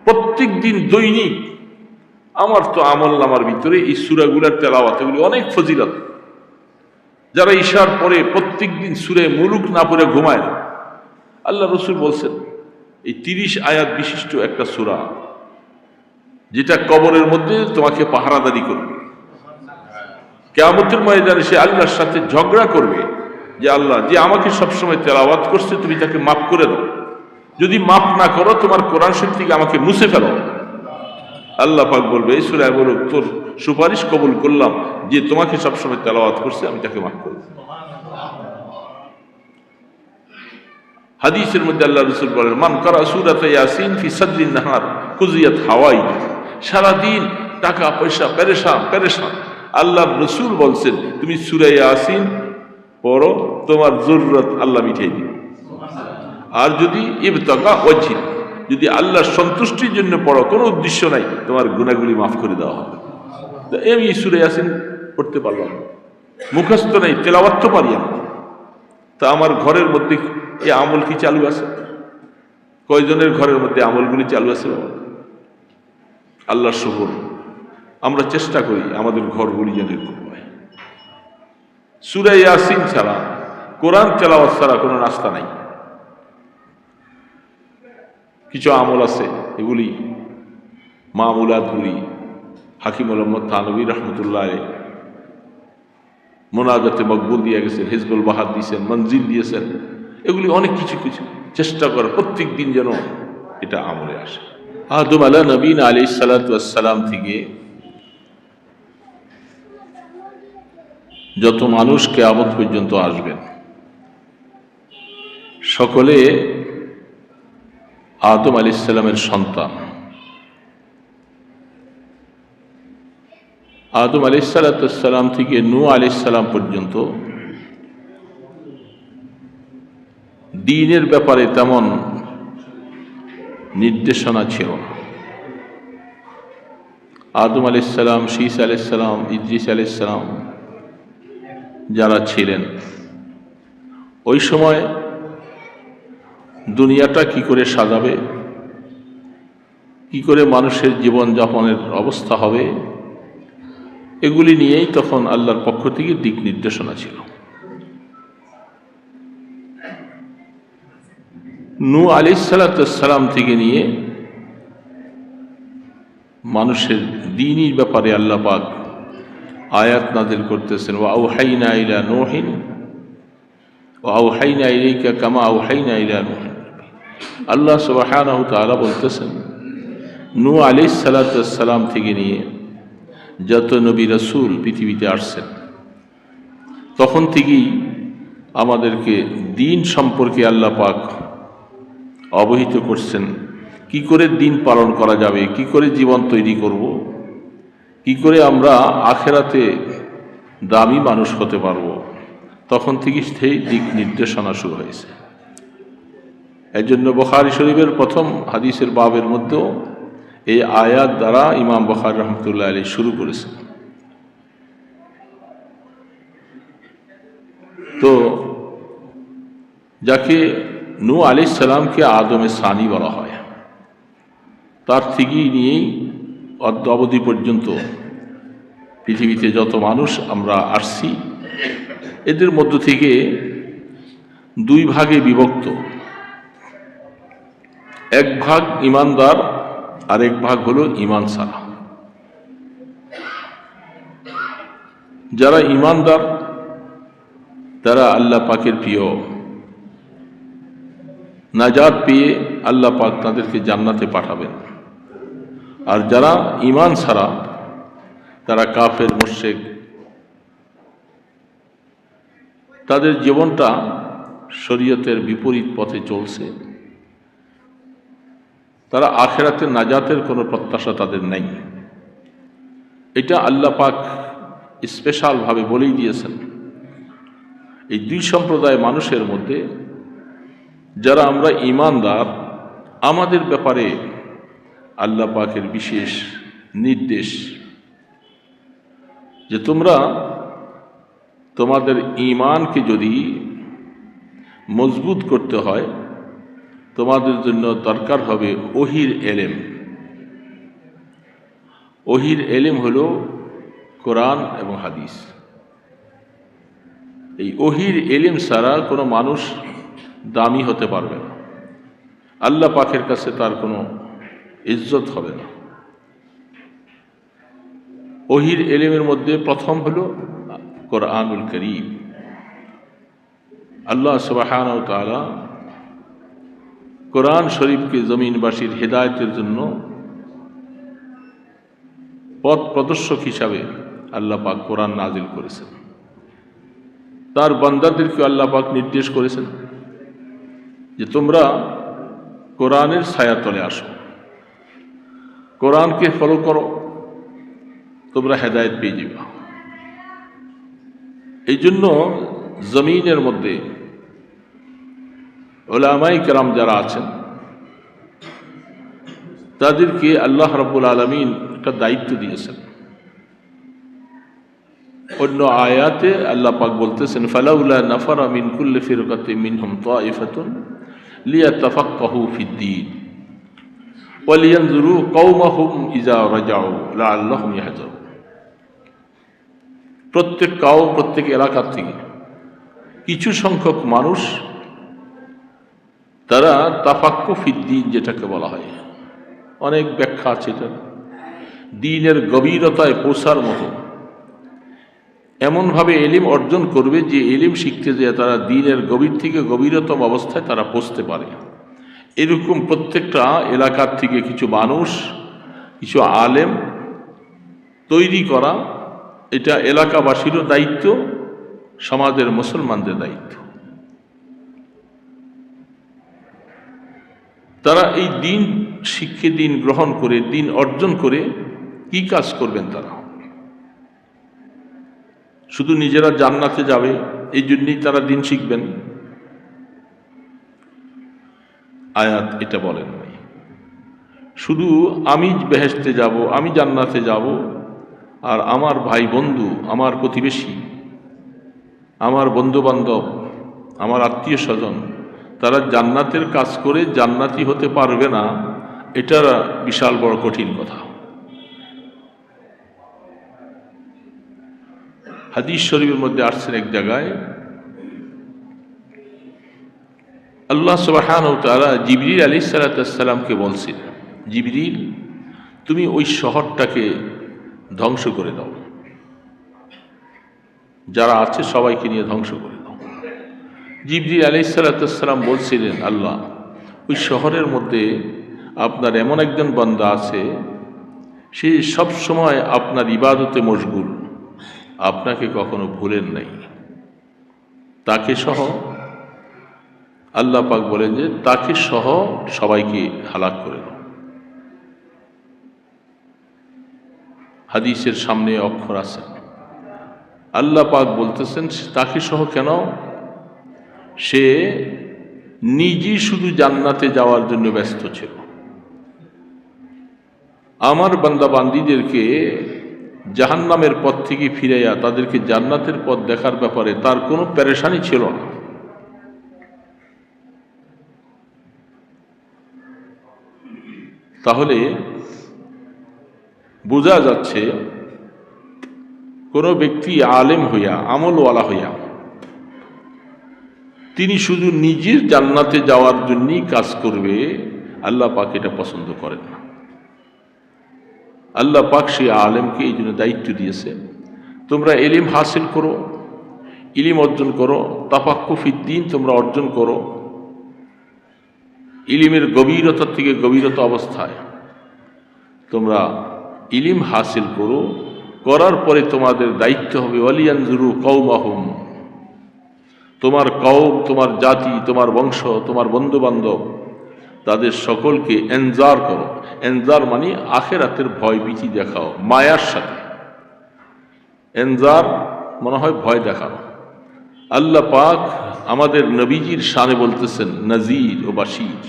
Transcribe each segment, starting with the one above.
প্রত্যেক দিন দৈনিক আমার তো আমল নামার ভিতরে এই সূরাগুলোর তেলাওয়াত এগুলি অনেক ফজিলত। যারা ঈশার পরে প্রত্যেক দিন সূরা মুলুক না পড়ে ঘুমায় না, আল্লাহ রসুল বলছেন এই 30 আয়াত বিশিষ্ট একটা সূরা যেটা কবরের মধ্যে তোমাকে পাহারাদারি করবে। কিয়ামতের ময়দানে সে আল্লাহর সাথে ঝগড়া করবে যে আল্লাহ যে আমাকে সবসময় তেলাওয়াত করছে তুমি তাকে মাফ করে দাও, যদি মাফ না করো তোমার কোরআন শরীফ থেকে আমাকে মুছে ফেলো। আল্লাহ পাক বলবে এই সূরা মুলুক তোর সুপারিশ কবুল করলাম, যে তোমাকে সবসময় তেলাওয়াত করছে আমি তাকে মাফ করে দেব। হাদিসের মধ্যে আল্লাহ রাসূল বলেন মান কারা সূরাত ইয়াসিন ফি সাদরিন নাহার কুজিয়াত হাওয়াই। সারাদিন টাকা পয়সা পেরেশান, আল্লাহ রসুল বলছেন তুমি সূরা ইয়াসিন পড়ো, তোমার জরুরত আল্লাহ মিটিয়ে দিবে। আর যদি ইবতাগা ওয়াজহি, যদি আল্লাহর সন্তুষ্টির জন্য পড়ো, কোনো উদ্দেশ্য নাই, তোমার গুনাহগুলি মাফ করে দেওয়া হবে। তো আমি সূরা ইয়াসিন পড়তে পারলাম, মুখস্থ নেই, তেলাওয়াত তো পারি না। তা আমার ঘরের মধ্যে এই আমল কি চালু আছে? কয়জনের ঘরের মধ্যে আমলগুলি চালু আছে? আল্লাহর শুকর, আমরা চেষ্টা করি আমাদের ঘরগুলি যেন এরকম হয়। সূরা ইয়াসিন ছাড়া, কোরআন তেলাওয়াত ছাড়া কোনো রাস্তা নাই। কিছু আমল আছে এগুলি মামুলাতগুলি হাকিম মোহাম্মদ থানভী রহমতুল্লাহ আলাইহি মোনাজাতে মকবুল দিয়ে গেছেন, হিজবুল বাহার দিয়েছেন, মঞ্জিল দিয়েছেন। এগুলি অনেক কিছু চেষ্টা করে প্রত্যেক দিন যেন এটা আমলে আসে। আদম আলা নবীন আলাইহিস সালাতু ওয়াস সালাম থেকে যত মানুষ কিয়ামত পর্যন্ত আসবেন সকলে আদম আলাইহিস সালামের সন্তান। আদম আলাইহিস সালাতু ওয়াস সালাম থেকে নূহ আলাইহিস সালাম পর্যন্ত দ্বীনের ব্যাপারে তেমন নির্দেশনা ছিল না। আদম আলাইহিস সালাম, শীস আলাইহিস সালাম, ইদ্রিস আলাইহিস সালাম যারা ছিলেন, ওই সময় দুনিয়াটা কি করে সাজাবে, কি করে মানুষের জীবন যাপনের অবস্থা হবে, এগুলি নিয়েই তখন আল্লাহর পক্ষ থেকে দিক নির্দেশনা ছিল। নূহ আলাইহিস সালাতু ওয়াস সালাম থেকে নিয়ে মানুষের দ্বীনের ব্যাপারে আল্লাহ পাক আয়াত নাযিল করতেছেন। ওয়া আওহাইনা ইলা নূহিন ওয়া আওহাইনা ইলাইকা কামা আওহাইনা ইলা নূহ। আল্লাহ সুবহানাহু ওয়া তাআলা বলতেছেন নূহ আলাইহিস সালাতু ওয়াস সালাম থেকে নিয়ে যত নবী রাসূল পৃথিবীতে আসছেন তখন থেকেই আমাদেরকে দ্বীন সম্পর্কে আল্লাহ পাক অবহিত করছেন, কি করে দ্বীন পালন করা যাবে, কি করে জীবন তৈরি করব, কি করে আমরা আখিরাতে দামি মানুষ হতে পারব। তখন থেকে সেই দিক নির্দেশনা শুরু হয়েছে। এর জন্য বুখারী শরীফের প্রথম হাদিসের বাবের মধ্যেও এই আয়াত দ্বারা ইমাম বুখারী রহমতুল্লাহ আলাইহি শুরু করেছেন। তো যাকে নূহ আলাইহিস সালামকে আদমে সানি বলা হয়, তার থেকেই নিয়েই অদ্যাবধি পর্যন্ত পৃথিবীতে যত মানুষ আমরা আসছি এদের মধ্য থেকে দুই ভাগে বিভক্ত। এক ভাগ ঈমানদার আর এক ভাগ হলো ঈমান ছাড়া। যারা ঈমানদার তারা আল্লাহ পাকের প্রিয়, নাজাত পেয়ে আল্লাহ পাক তাদেরকে জান্নাতে পাঠাবেন। আর যারা ঈমান ছাড়া তারা কাফের, মুশরিক, তাদের জীবনটা শরীয়তের বিপরীত পথে চলছে, তারা আখিরাতের নাজাতের কোনো প্রত্যাশা তাদের নেই। এটা আল্লাহ পাক স্পেশালভাবে বলেই দিয়েছেন। এই দুই সম্প্রদায় মানুষের মধ্যে যারা আমরা ঈমানদার, আমাদের ব্যাপারে আল্লাহ পাকের বিশেষ নির্দেশ যে তোমরা তোমাদের ঈমানকে যদি মজবুত করতে হয় তোমাদের জন্য দরকার হবে ওহির এলেম। ওহির এলিম হলো কোরআন এবং হাদিস। এই ওহির এলিম ছাড়া কোনো মানুষ দামি হতে পারবে না, আল্লাহ পাকের কাছে তার কোনো ইজ্জত হবে না। ওহির এলিমের মধ্যে প্রথম হলো কোরআনুল কারীম। আল্লাহ সুবহানাহু ওয়া তাআলা কোরআন শরীফকে জমিনবাসীর হেদায়েতের জন্য পথ প্রদর্শক হিসাবে আল্লাহ পাক কোরআন নাজিল করেছেন। তার বান্দাদেরকে আল্লাহ পাক নির্দেশ করেছেন যে তোমরা কোরআনের ছায়াতলে আসো, কোরআনকে ফলো করো, তোমরা হেদায়েত পেয়ে যাবে। এই জন্য জমিনের মধ্যে উলামায়ে কেরাম যারা আছেন তাদেরকে আল্লাহ রাব্বুল আলামিন একটা দায়িত্ব দিয়েছেন। অন্য আয়াতে আল্লাহ পাক বলতেছেন, ফালাউলা নাফারা মিন কুল্লি ফিরকাতিন মিনহুম তাইফাতুন লিয়াতাফাক্কাহু ফিদ্দীন ওয়া লিয়ানজুরু কওমাহুম ইযা রাজাউ লাআল্লাহুম ইয়াহজারুন। প্রত্যেক কওম, প্রত্যেক এলাকা থেকে কিছু সংখ্যক মানুষ তারা তাফাক্কু ফিদ্দীন যেটাকে বলা হয়, অনেক ব্যাখ্যা আছে এটা, দ্বীনের গভীরতায় পৌঁছার মতো এমনভাবে এলিম অর্জন করবে যে এলিম শিখতে যেয়ে তারা দ্বীনের গভীর থেকে গভীরতম অবস্থায় তারা পৌঁছতে পারে। এরকম প্রত্যেকটা এলাকার থেকে কিছু মানুষ, কিছু আলেম তৈরি করা, এটা এলাকাবাসীরও দায়িত্ব, সমাজের মুসলমানদের দায়িত্ব। তারা এই দিন শিক্ষে, দিন গ্রহণ করে, দিন অর্জন করে কি কাজ করবেন? তারা শুধু নিজেরা জান্নাতে যাবে এই জন্যই তারা দিন শিখবেন? আয়াত এটা বলেন নাই। শুধু আমি বেহেশতে যাব, আমি জান্নাতে যাব, আর আমার ভাই বন্ধু, আমার প্রতিবেশী, আমার বন্ধু বান্ধব, আমার আত্মীয় স্বজন তারা জান্নাতের কাজ করে জান্নাতি হতে পারবে না, এটা বিশাল বড় কঠিন কথা। হাদিস শরীফের মধ্যে আসছেন এক জায়গায় আল্লাহ সুবহানাহু ওয়া তাআলা জিবরিল আলাইহিস সালামকে বলছেন, জিবরিল তুমি ওই শহরটাকে ধ্বংস করে দাও, যারা আছে সবাইকে নিয়ে ধ্বংস করে দাও। জিবরিল আলাইহিস সালাম বলছিলেন, আল্লাহ ওই শহরের মধ্যে আপনার এমন একজন বান্দা আছে, সে সব সময় আপনার ইবাদতে মশগুল, আপনাকে কখনো ভুলেন নাই, তাকে সহ আল্লাহ পাক বলেন যে তাকে সহ সবাইকে হালাক করে দাও। হাদিসের সামনে অক্ষর আছে, আল্লাহ পাক বলতেছেন তাকে সহ কেন? সে নিজেই শুধু জান্নাতে যাওয়ার জন্য ব্যস্ত ছিল। আমার বান্দা বান্দীদেরকে জাহান্নামের পথ থেকে ফিরাইয়া তাদেরকে জান্নাতের পথ দেখার ব্যাপারে তার কোনো পেরেশানি ছিল না। তাহলে বোঝা যাচ্ছে কোনো ব্যক্তি আলেম হইয়া, আমলওয়ালা হইয়া, তিনি শুধু নিজের জান্নাতে যাওয়ার জন্যই কাজ করবে, আল্লাহ পাক এটা পছন্দ করেন না। আল্লাহ পাক সেই আলেমকে এই জন্য দায়িত্ব দিয়েছে, তোমরা ইলম হাসিল করো, ইলম অর্জন করো, তাফাক্কু ফিদ্দীন তোমরা অর্জন করো, ইলমের গভীরতা থেকে গভীরতা অবস্থায় তোমরা ইলম হাসিল করো। করার পরে তোমাদের দায়িত্ব হবে ওয়ালিয়ানজুরু কওমাহুম, তোমার কওম, তোমার জাতি, তোমার বংশ, তোমার বন্ধু বান্ধব, তাদের সকলকে এনজার করো। এনজার মানে আখেরাতের ভয় ভীতি দেখাও, মায়ার সাথে। এনজার মনে হয় ভয় দেখানো। আল্লাহ পাক আমাদের নবীজির শানে বলতেছেন নজির ও বাশির,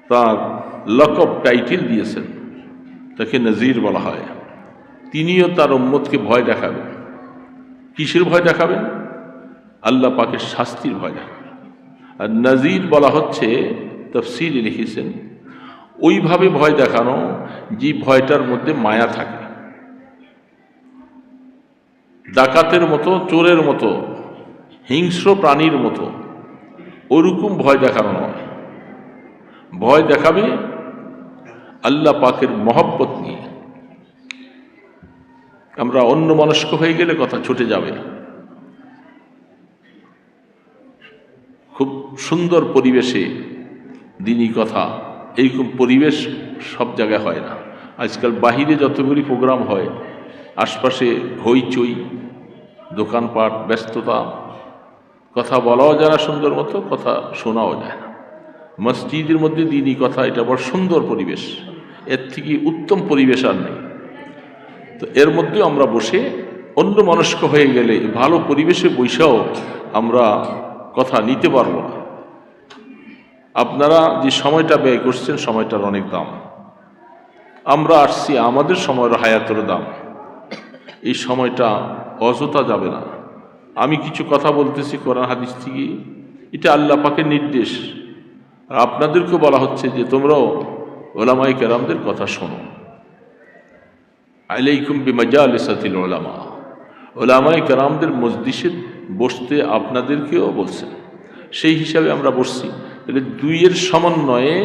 তার লকব টাইটেল দিয়েছেন, তাকে নজির বলা হয়। তিনিও তার উম্মতকে ভয় দেখাবেন। কিসের ভয় দেখাবেন? আল্লাহ পাকের শাস্তির ভয় দেখাবেন। আর নজির বলা হচ্ছে, তাফসীরে লিখেছেন ওইভাবে ভয় দেখানো যে ভয়টার মধ্যে মায়া থাকে, ডাকাতের মতো, চোরের মতো, হিংস্র প্রাণীর মতো ওরকম ভয় দেখানো নয়। ভয় দেখাবে আল্লাহ পাকের মহব্বত নিয়ে। আমরা অন্যমনস্ক হয়ে গেলে কথা ছুটে যাবে। খুব সুন্দর পরিবেশে দিনই কথা, এইরকম পরিবেশ সব জায়গায় হয় না। আজকাল বাহিরে যতগুলি প্রোগ্রাম হয়, আশপাশে হইচই, দোকানপাট, ব্যস্ততা, কথা বলাও যায় না সুন্দর মতো, কথা শোনাও যায় না। মসজিদের মধ্যে দিনই কথা, এটা বড় সুন্দর পরিবেশ, এর থেকে উত্তম পরিবেশ আর নেই। তো এর মধ্যে আমরা বসে অন্য মনস্ক হয়ে গেলে ভালো পরিবেশে বৈশাও আমরা কথা নিতে পারবো না। আপনারা যে সময়টা ব্যয় করছেন, সময়টার অনেক দাম। আমরা আসছি, আমাদের সময়ের হায়াতের দাম। এই সময়টা অযথা যাবে না। আমি কিছু কথা বলতেছি কোরআন হাদিস থেকে, এটা আল্লাহ পাকের নির্দেশ। আর আপনাদেরকেও বলা হচ্ছে যে তোমরাও ওলামায়ে কেরামদের কথা শোনো। আলাইকুম বিমাজালিসাতিল উলামা, ওলামায়ে কেরামদের মজলিসে বসতে আপনাদেরকেও বলছেন। সেই হিসাবে আমরা বসছি। তাহলে দুইয়ের সমন্বয়ে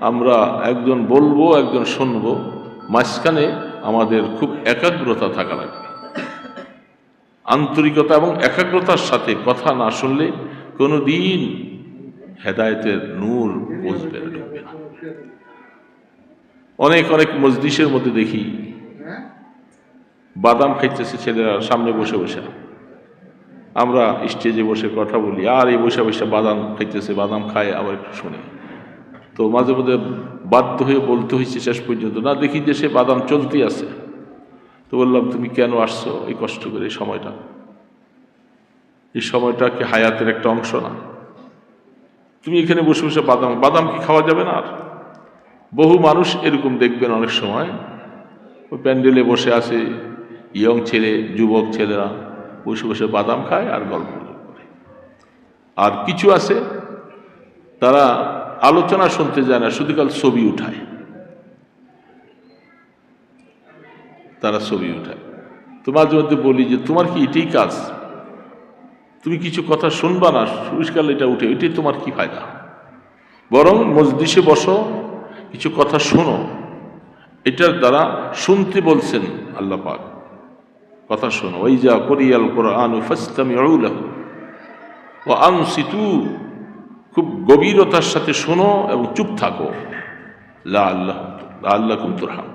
আমরা একজন বলবো, একজন শুনবো, মাঝখানে আমাদের খুব একাগ্রতা থাকা লাগবে। আন্তরিকতা এবং একাগ্রতার সাথে কথা না শুনলে কোনো দিন হেদায়েতের নূর বুঝবে না, ঢুকবে না। অনেক অনেক মজলিসের মধ্যে দেখি বাদাম খাইতেছে ছেলেরা সামনে বসে বসে। আমরা স্টেজে বসে কথা বলি, আর এই বসে বসে বাদাম খাইতেছে, বাদাম খায়, আবার একটু শুনি। তো মাঝে মধ্যে বাধ্য হয়ে বলতে হয়েছে শেষ পর্যন্ত, না দেখি যে সে বাদাম চলতেই আছে। তো বললাম, তুমি কেন আসছো এই কষ্ট করে? এই সময়টা, এই সময়টা কি হায়াতের একটা অংশ না? তুমি এখানে বসে বসে বাদাম কি খাওয়া যাবে না? আর বহু মানুষ এরকম দেখবেন, অনেক সময় ওই প্যান্ডেলে বসে আছে, ইয়ং ছেলে, যুবক ছেলেরা বসে বসে বাদাম খায় আর গল্প করে। আর কিছু আছে তারা আলোচনা শুনতে যায় না, শুধু কাল ছবি উঠায়। তারা ছবি উঠায়। তো মাঝে মধ্যে বলি যে তোমার কি এটাই কাজ? তুমি কিছু কথা শুনবা না, পরিষ্কার এটা উঠে, এটাই তোমার কি ফায়দা? বরং মজলিসে বসো, কিছু কথা শোনো। এটার দ্বারা শুনতে বলছেন আল্লাহ পাক, কথা শোনো। ওয়াইজা কুরিয়াল কুরআনু ফাসতামিউ লাহু ওয়া আনসিতু, খুব গভীরতার সাথে শোনো এবং চুপ থাকো। লাআল্লাকুম তুরহাম,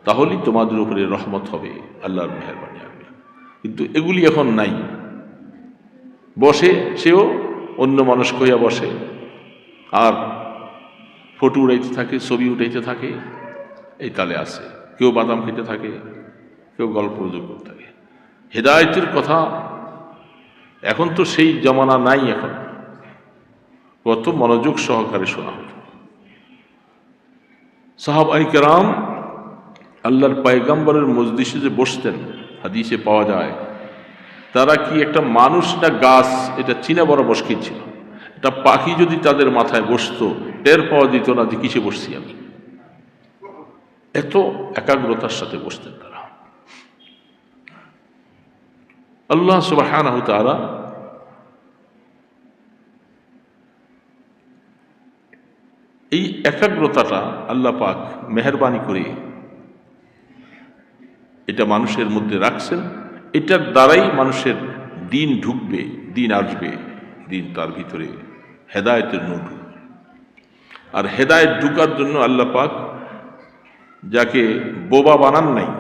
তাহলেই তোমাদের উপরে রহমত হবে, আল্লাহর মেহেরবানি হবে। কিন্তু এগুলি এখন নাই। বসে সেও অন্য মনস্ক হইয়া বসে, আর ফটো উড়াইতে থাকে, ছবি উঠাইতে থাকে, এই তালে আছে। কেউ বাদাম খেতে থাকে, কেউ গল্প করতে থাকে। হেদায়েতের কথা এখন তো সেই জমানা নাই। এখন কত মনোযোগ সহকারে শোনা হতো। সাহাবায়ে কেরাম আল্লাহর পয়গম্বরের মজলিসে যে বসতেন, হাদিসে পাওয়া যায়, তারা কি একটা মানুষ না গাছ, এটা চিনা বড় মুশকিল ছিল। একটা পাখি যদি তাদের মাথায় বসতো, টের পাওয়া যেত না যে কিসে বসছি আমি। এত একাগ্রতার সাথে বসতেন তারা। আল্লাহ সুবহানাহু ওয়া তাআলা এই একাগ্রতাটা আল্লাহ পাক মেহেরবানি করে এটা মানুষের মধ্যে রাখছেন। এটার দ্বারাই মানুষের দিন ঢুকবে, দিন আসবে, দিন তার ভিতরে হেদায়েতের নূর ঢুকবে। আর হেদায়েত ঢুকার জন্য আল্লাহ পাক যাকে বোবা বানান নাই,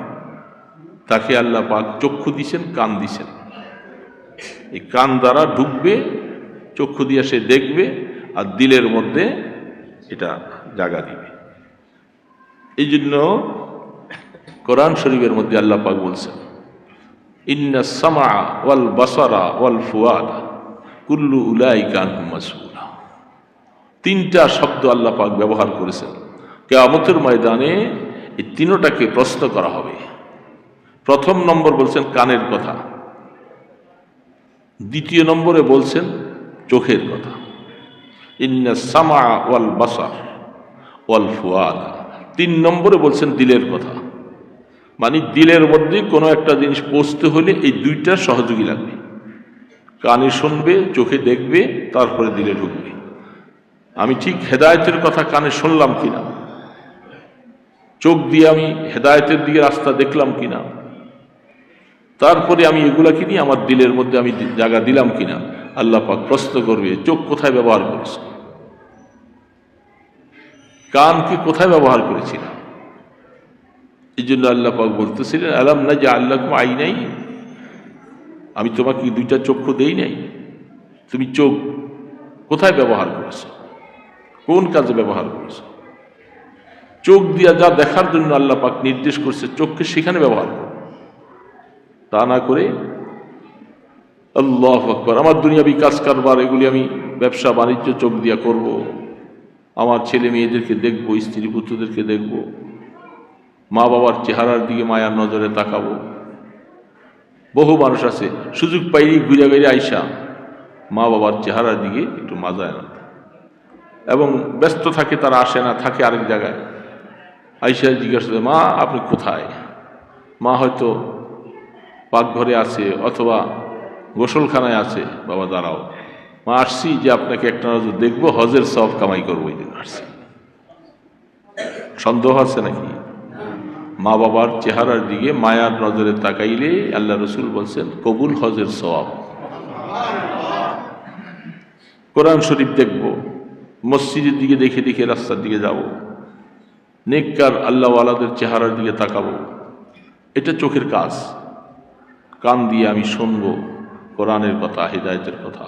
তাকে আল্লাহ পাক চক্ষু দিছেন, কান দিছেন। এই কান দ্বারা ঢুকবে, চক্ষু দিয়ে সে দেখবে, আর দিলের মধ্যে এটা জায়গা দিবে। এই জন্য কোরআন শরীফের মধ্যে আল্লাহ পাক বলছেন, ইন্নাস সামআ ওয়াল বাসারা ওয়াল ফুয়াদা কুল্লু উলাইকা আনহু মাসউলা। তিনটা শব্দ আল্লাহ পাক ব্যবহার করেছেন। কিয়ামতের ময়দানে এই তিনটাকে প্রশ্ন করা হবে। প্রথম নম্বর বলছেন কানের কথা, দ্বিতীয় নম্বরে বলছেন চোখের কথা। ইন্নাস সামআ ওয়াল বাসার ওয়াল ফুয়াদ। 3 নম্বরে বলছেন দিলের কথা, মানে দিলের মধ্যে কোনো একটা জিনিস পৌঁছতে হলে এই 2টার সহযোগী লাগবে। কানে শুনবে, চোখে দেখবে, তারপরে দিলে ঢুকবে। আমি ঠিক হেদায়েতের কথা কানে শুনলাম কিনা, চোখ দিয়ে আমি হেদায়েতের দিকে রাস্তা দেখলাম কিনা, তারপরে আমি এগুলাকে নিয়ে আমার দিলের মধ্যে আমি জায়গা দিলাম কিনা। আল্লাহ পাক প্রশ্ন করবে, চোখ কোথায় ব্যবহার করেছ, কানকে কোথায় ব্যবহার করেছিলাম। এই জন্য আল্লাহ পাক বলতেছিলেন, আলাম নাজআল লাকুম আইনাইন, আমি তোমাকে 2টা চক্ষু দেই নাই, তুমি চোখ কোথায় ব্যবহার করেছ, কোন কাজে ব্যবহার করেছ। চোখ দিয়া যা দেখার জন্য আল্লাহ পাক নির্দেশ করছে, চোখকে সেখানে ব্যবহার করো, তা না করে আল্লাহু আকবার আমার দুনিয়াবি কাজ কারবার এগুলি আমি ব্যবসা বাণিজ্য চোখ দিয়া করব, আমার ছেলে মেয়েদেরকে দেখব, স্ত্রী পুত্রদেরকে দেখব, মা বাবার চেহারার দিকে মায়ার নজরে তাকাবো। বহু মানুষ আছে সুযোগ পাইলেই ঘুরে ঘুরে আইসা মা বাবার চেহারার দিকে একটু মাজায় না, এবং ব্যস্ত থাকে, তারা আসে না, থাকে আরেক জায়গায়। আইসা জিজ্ঞাসা করে, মা আপনি কোথায়? মা হয়তো পাকঘরে আছে অথবা গোসলখানায় আছে। বাবা দাঁড়াও, মা আসছি যে আপনাকে একটা নজর দেখবো, হজের সব কামাই করবো, এই জন্য আসছি। সন্দেহ আছে নাকি? মা বাবার চেহারার দিকে মায়ার নজরে তাকাইলে আল্লাহ রসুল বলছেন কবুল হজের সওয়াব। কোরআন শরীফ দেখব, মসজিদের দিকে দেখে দেখে রাস্তার দিকে যাব, নেককার আল্লাহওয়ালাদের চেহারার দিকে তাকাবো, এটা চোখের কাজ। কান দিয়ে আমি শুনবো কোরআনের কথা, হিদায়াতের কথা,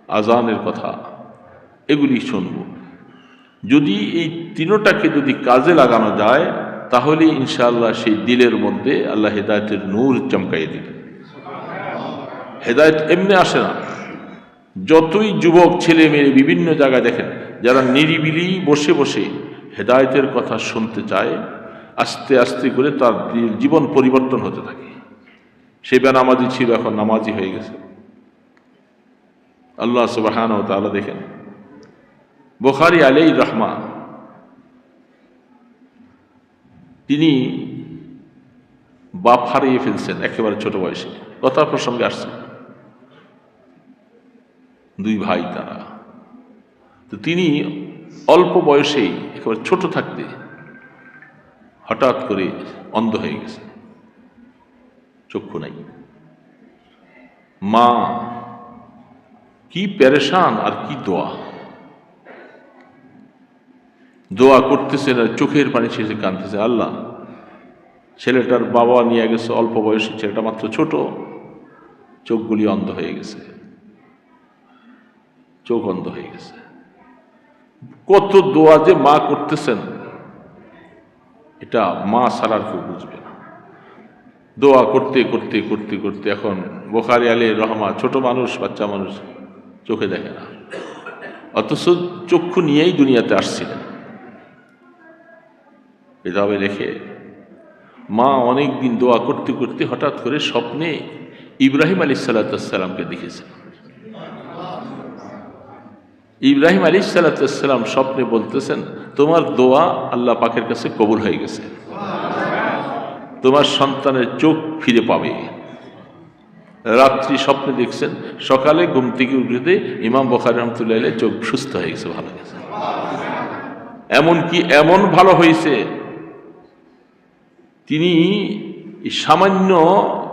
আজানের কথা, এগুলি শুনবো। যদি এই 3টাকে যদি কাজে লাগানো যায়, তাহলে ইনশাআল্লাহ সেই দিলের মধ্যে আল্লাহ হেদায়েতের নূর চমকাইয়ে দিবে। হেদায়েত এমনি আসে না। যতই যুবক ছেলে মেয়ে বিভিন্ন জায়গায় দেখেন, যারা নিরিবিলি বসে বসে হেদায়েতের কথা শুনতে চায়, আস্তে আস্তে করে তার জীবন পরিবর্তন হতে থাকে। সে বেনামাজি ছিল, এখন নামাজি হয়ে গেছে। আল্লাহ সুবহানাহু ওয়া তাআলা দেখেন, বুখারী আলাইহির রাহমা, তিনি বাপ হারিয়ে ফেলছেন একেবারে ছোট বয়সে। কথা প্রসঙ্গে আসছে, 2 ভাই তারা। তো তিনি অল্প বয়সেই একেবারে ছোট থাকতে হঠাৎ করে অন্ধ হয়ে গেছে, চক্ষু নাই। মা কি পেরেশান আর কি দোয়া করতেছেন, আর চোখের পানি শেষে কাঁদতেছে, আল্লাহ ছেলেটার বাবা নিয়ে গেছে অল্প বয়সে, ছেলেটা মাত্র ছোট, চোখগুলি অন্ধ হয়ে গেছে, চোখ অন্ধ হয়ে গেছে। কত দোয়া যে মা করতেছেন, এটা মা ছাড়া আর কেউ বুঝবে না। দোয়া করতে করতে করতে করতে এখন বুখারী আলাইহির রাহমা, ছোট মানুষ, বাচ্চা মানুষ, চোখে দেখে না, অথচ চক্ষু নিয়েই দুনিয়াতে আসছিলেন। এভাবে রেখে মা অনেক দিন দোয়া করতে করতে হঠাৎ করে স্বপ্নে ইব্রাহিম আলাইহিসসালামকে দেখেছেন। ইব্রাহিম আলাইহিসসালাম স্বপ্নে বলতেছেন, তোমার দোয়া আল্লাহ পাকের কাছে কবুল হয়ে গেছে, তোমার সন্তানের চোখ ফিরে পাবে। রাত্রি স্বপ্নে দেখছেন, সকালে ঘুম থেকে উঠে ইমাম বুখারী রাহমাতুল্লাহি আলাইহি চোখ সুস্থ হয়ে গেছে, ভালো গেছে। এমনকি এমন ভালো হয়েছে, তিনি সামান্য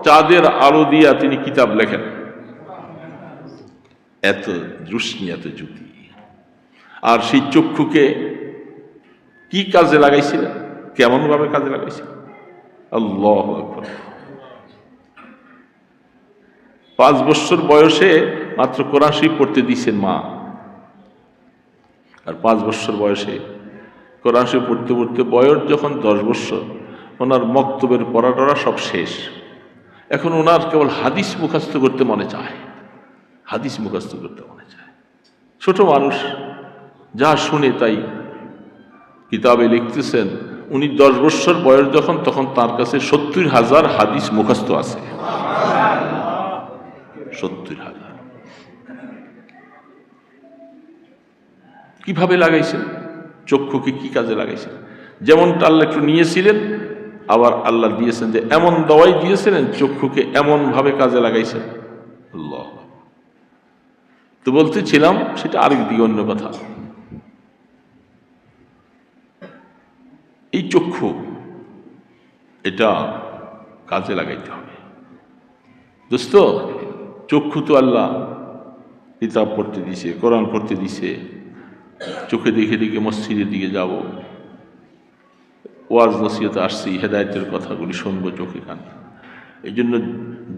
চাঁদের আলো দিয়া তিনি কিতাব লেখেন। এত রুশনি, এত যুক্তি। আর সেই চক্ষুকে কি কাজে লাগাইছিলেন, কেমন ভাবে কাজে লাগাইছিলেন? আল্লাহু আকবার। 5 বছর বয়সে মাত্র কোরআন শরীফ পড়তে দিয়েছেন মা, আর 5 বছর বয়সে কোরআন শরীফ পড়তে পড়তে বয়স যখন 10 বছর, ওনার মক্তবের পড়াটরা সব শেষ। এখন ওনার কেবল হাদিস মুখস্থ করতে মনে চায়, হাদিস মুখস্থ করতে মনে চায়। ছোট মানুষ, যা শুনে তাই কিতাবে লিখতেছেন, উনি 10 বছর বয়স যখন, তখন তার কাছে 70,000 হাদিস মুখস্থ আছে। 70,000 কিভাবে লাগাইছেন? চক্ষুকে কি কাজে লাগাইছেন? যেমনটা আল্লাহ একটু নিয়েছিলেন, আবার আল্লাহ দিয়েছেন যে এমন দাওয়াই দিয়েছিলেন, চক্ষুকে এমন ভাবে কাজে লাগাইছেন। আল্লাহ, তো বলতেছিলাম সেটা আরেক দিকে অন্য কথা। এই চক্ষু এটা কাজে লাগাইতে হবে দোস্ত। চক্ষু তো আল্লাহ কিতাব পড়তে দিছে, কোরআন পড়তে দিছে, চোখে দেখে দেখে মসজিদের দিকে যাব, ওয়াজ নসিহতে আসছি, হেদায়েতের কথাগুলি শুনবো চোখে কানে। এই জন্য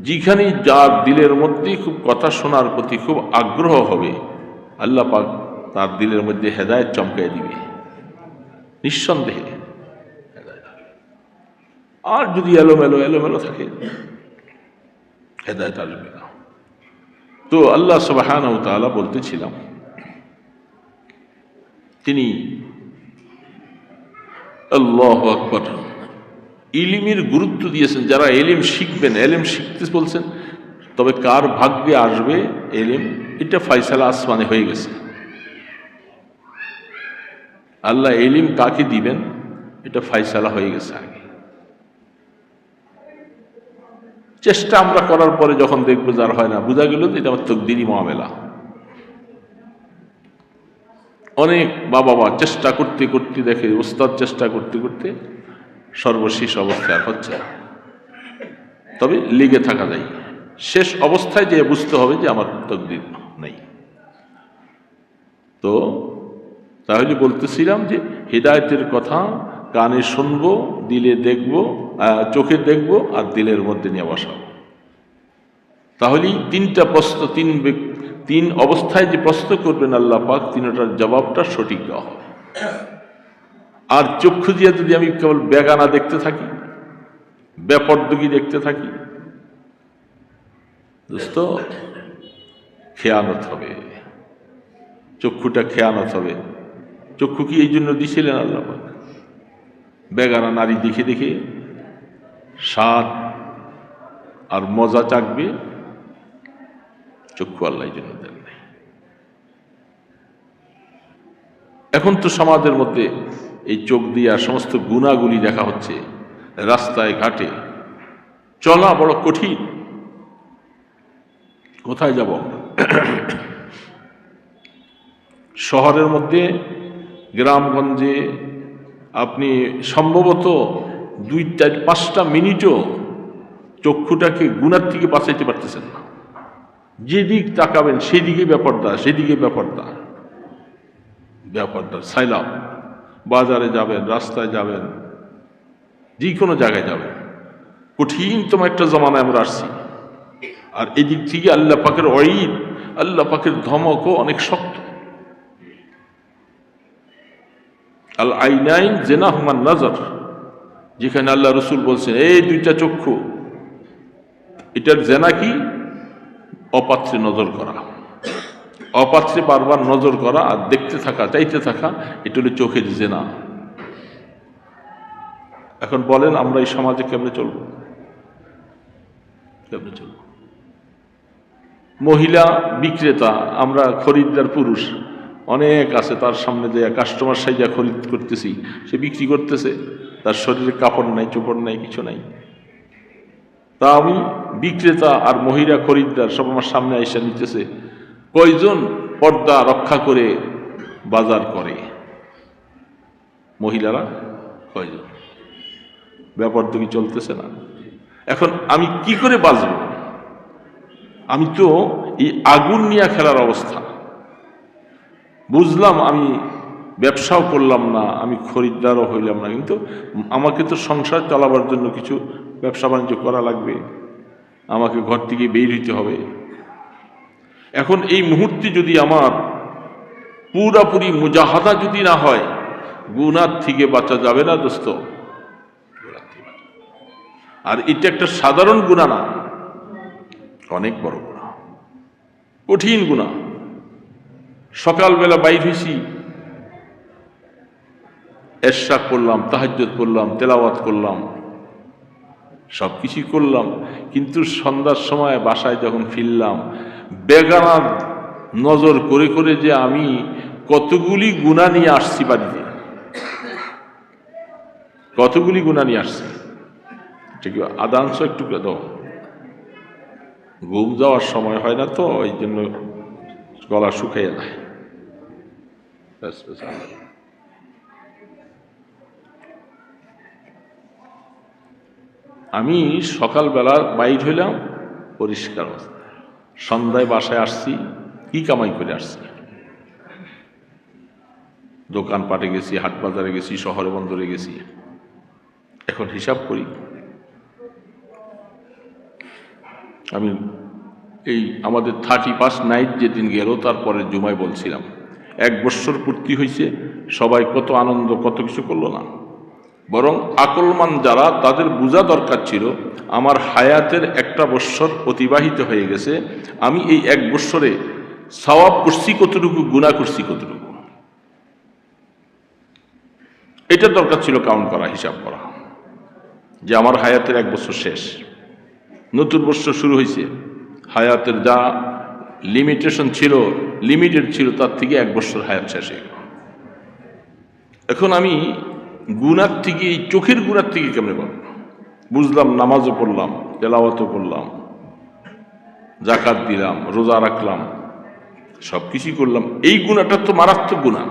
যেখানে যার দিলের মধ্যে খুব কথা শোনার প্রতি খুব আগ্রহ হবে, আল্লাহ পাক তার দিলের মধ্যে হেদায়েত চমকাই দিবে নিঃসন্দেহে। আর যদি এলোমেলো থাকে, হেদায়েত আসবে না। তো আল্লাহ সুবহানাহু ওয়া তাআলা বলতেছিলাম, তিনি আল্লাহু আকবার ইলমের গুরুত্ব দিয়েছেন। যারা এলিম শিখবেন, এলিম শিখতে বলছেন, তবে কার ভাগ্যে আসবে এলিম, এটা ফয়সালা আসমানে হয়ে গেছে। আল্লাহ এলিম কাকে দিবেন এটা ফয়সালা হয়ে গেছে আগে। চেষ্টা আমরা করার পরে যখন দেখবো যার হয় না, বোঝা গেল যে এটা আমার তকদিরি মামলা। অনেক বাবা চেষ্টা করতে করতে দেখে, ওস্তাদ চেষ্টা করতে করতে সর্বশেষ অবস্থায় আর হচ্ছে না। তবে লেগে থাকা যায়, শেষ অবস্থায় যে বুঝতে হবে যে আমার তকদির নেই। তো তাহলে বলতেছিলাম যে হিদায়াতের কথা কানে শুনবো, দিলে দেখবো, চোখে দেখবো, আর দিলের মধ্যে নিয়ে বসাবো। তাহলেই তিনটা প্রশ্ন, তিন অবস্থায় যে প্রশ্ন করবেন আল্লাহ পাক, তিনটার জবাবটা সঠিক দেওয়া হবে। আর চক্ষু দিয়ে যদি আমি কেবল বেগানা দেখতে থাকি, বেপরদগি দেখতে থাকি, দোস্ত খেয়ানত হবে, চক্ষুটা খেয়ানত হবে। চক্ষু কি এই জন্য দিছিলেন আল্লাহ পাক? বেগানা নারী দেখে দেখে স্বাদ আর মজা চাকবে, চক্ষু আল্লাহ এই জন্য দেন নাই। এখন তো সমাজের মধ্যে এই চোখ দিয়ে সমস্ত গুণাগুলি দেখা হচ্ছে, রাস্তায় ঘাটে চলা বড় কঠিন। কোথায় যাব? শহরের মধ্যে, গ্রামগঞ্জে আপনি সম্ভবত 2-4-5টা মিনিটও চক্ষুটাকে গুণার থেকে বাঁচাইতে পারতেছেন না। যেদিক তাকাবেন সেদিকে ব্যাপারটা, সেদিকে ব্যাপারটা সাইলাম। বাজারে যাবেন, রাস্তায় যাবেন, যে কোনো জায়গায় যাবেন, কঠিনতম একটা জমানায় আমরা আসছি। আর এদিক থেকে আল্লাহ পাকের ওয়াইদ, আল্লাহ পাকের ধমকও অনেক শক্ত। আল আইনাইন জিনাহুমান নজর, যেখানে আল্লাহ রসুল বলছেন এই দুইটা চক্ষু, এটার জেনা কি? অপাত্রে নজর করা, অপাত্রে বারবার নজর করা আর দেখতে থাকা, চাইতে থাকা, এটা হলো চোখের জেনা। এখন বলেন আমরা এই সমাজে কেমনে চলব? মহিলা বিক্রেতা, আমরা খরিদ্দার পুরুষ অনেক আছে, তার সামনে যে কাস্টমার সাইজা খরিদ করতেছি, সে বিক্রি করতেছে, তার শরীরে কাপড় নাই, চোপড় নাই, কিছু নাই। তা আমি বিক্রেতা আর মহিলা খরিদ্দার সব আমার সামনে এসে নিতেছে। কয়জন পর্দা রক্ষা করে বাজার করে? মহিলারা কয়জন? ব্যাপার তো কি চলতেছে না? এখন আমি কি করে বাঁচব? আমি তো এই আগুন নিয়ে খেলার অবস্থা। বুঝলাম আমি ব্যবসাও করলাম না, আমি খরিদ্দারও হইলাম না, কিন্তু আমাকে তো সংসার চালাবার জন্য কিছু ব্যবসা বাণিজ্য করা লাগবে, আমাকে ঘর থেকে বের হইতে হবে। এখন এই মুহূর্তে যদি আমার পুরাপুরি মুজাহাদা যদি না হয়, গুনার থেকে বাঁচা যাবে না দোস্ত। আর এটা একটা সাধারণ গুনাহ না, অনেক বড় গুনাহ, কঠিন গুনাহ। সকালবেলা বাইর হইছি, এশরাক করলাম, তাহাজ্জুদ করলাম, তেলাওয়াত করলাম, সব কিছুই করলাম, কিন্তু সন্ধ্যার সময় বাসায় যখন ফিরলাম, বেগানা নজর করে করে যে আমি কতগুলি গুনাহ নিয়ে আসছি বাড়িতে, কতগুলি গুনাহ নিয়ে আসছে। ঠিক আদান একটু দাও, ঘুম যাওয়ার সময় হয় না তো, এই জন্য গলা শুকিয়ে যায়। আমি সকালবেলা বাইর হইলাম পরিষ্কার অবস্থা, সন্ধ্যায় বাসায় আসছি, কি কামাই করে আসছি, দোকানপাটে গেছি, হাট বাজারে গেছি, শহরে বন্দরে গেছি। এখন হিসাব করি, আমি এই আমাদের 31 নাইট যেদিন গেল তারপরে জুমায় বলছিলাম 1 বৎসর পূর্তি হয়েছে, সবাই কত আনন্দ কত কিছু করলো না, বরং আকলমান যারা তাদের বোঝা দরকার ছিল আমার হায়াতের 1টা বৎসর অতিবাহিত হয়ে গেছে, আমি এই 1 বৎসরে সওয়াব করছি কতটুকু, গুনাহ করছি কতটুকু, এটা দরকার ছিল কাউন্ট করা, হিসাব করা, যে আমার হায়াতের 1 বছর শেষ, নতুন বৎসর শুরু হয়েছে, হায়াতের যা লিমিটেশন ছিল, লিমিটেড ছিল, তার থেকে 1 বছর হায়াত শেষ হয়ে গেল। এখন আমি গুনার থেকে, এই চোখের গুনার থেকে কেমনে পাবো? বুঝলাম, নামাজও পড়লাম, তেলাওয়াতও করলাম, যাকাত দিলাম, রোজা রাখলাম, সব কিছুই করলাম, এই গুনাহটা তো মারাত্মক গুনাহ,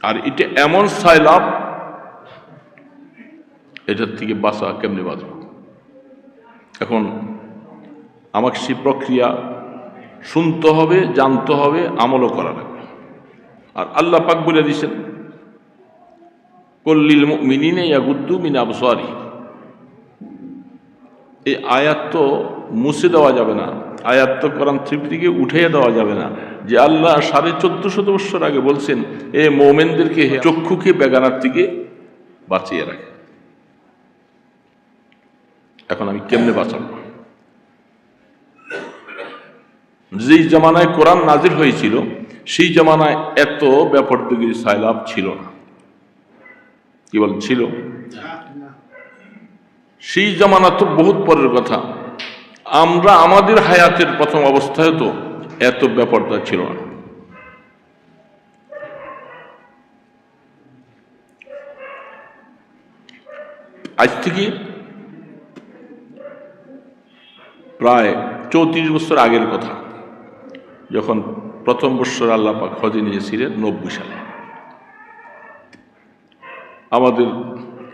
আর এটা এমন সাইলাব, এটার থেকে বাঁচা কেমনে বাঁচব? এখন আমাকে সেই প্রক্রিয়া শুনতে হবে, জানতে হবে, আমলও করা লাগবে। আর আল্লাহ পাক বলে দিয়েছেন কুল্লিল মুমিনিনা ইয়াগুদ্দু মিন আবসারিহিম। এই আয়াত তো মুছে দেওয়া যাবে না, আয়াত তো কোরআন থেকে উঠিয়ে দেওয়া যাবে না, যে আল্লাহ 1450 বছর আগে বলছেন এ মুমিনদেরকে চক্ষুকে বেগানার থেকে বাঁচিয়ে রাখে। এখন আমি কেমনে বাঁচাবো? যেই জামানায় কোরআন নাজিল হয়েছিল সেই জামানায় এত ব্যাপারদিগির সাইলাব ছিল না। কি বল ছিল? সেই জামানা তো বহুত পরের কথা। আমরা আমাদের হায়াতের প্রথম অবস্থায় তো এত ব্যাপারটা ছিল না। আজ থেকে প্রায় 34 বছর আগের কথা, যখন প্রথম বৎসর আল্লাহ পাক হজে নিয়েছিলেন 90 সালে, আমাদের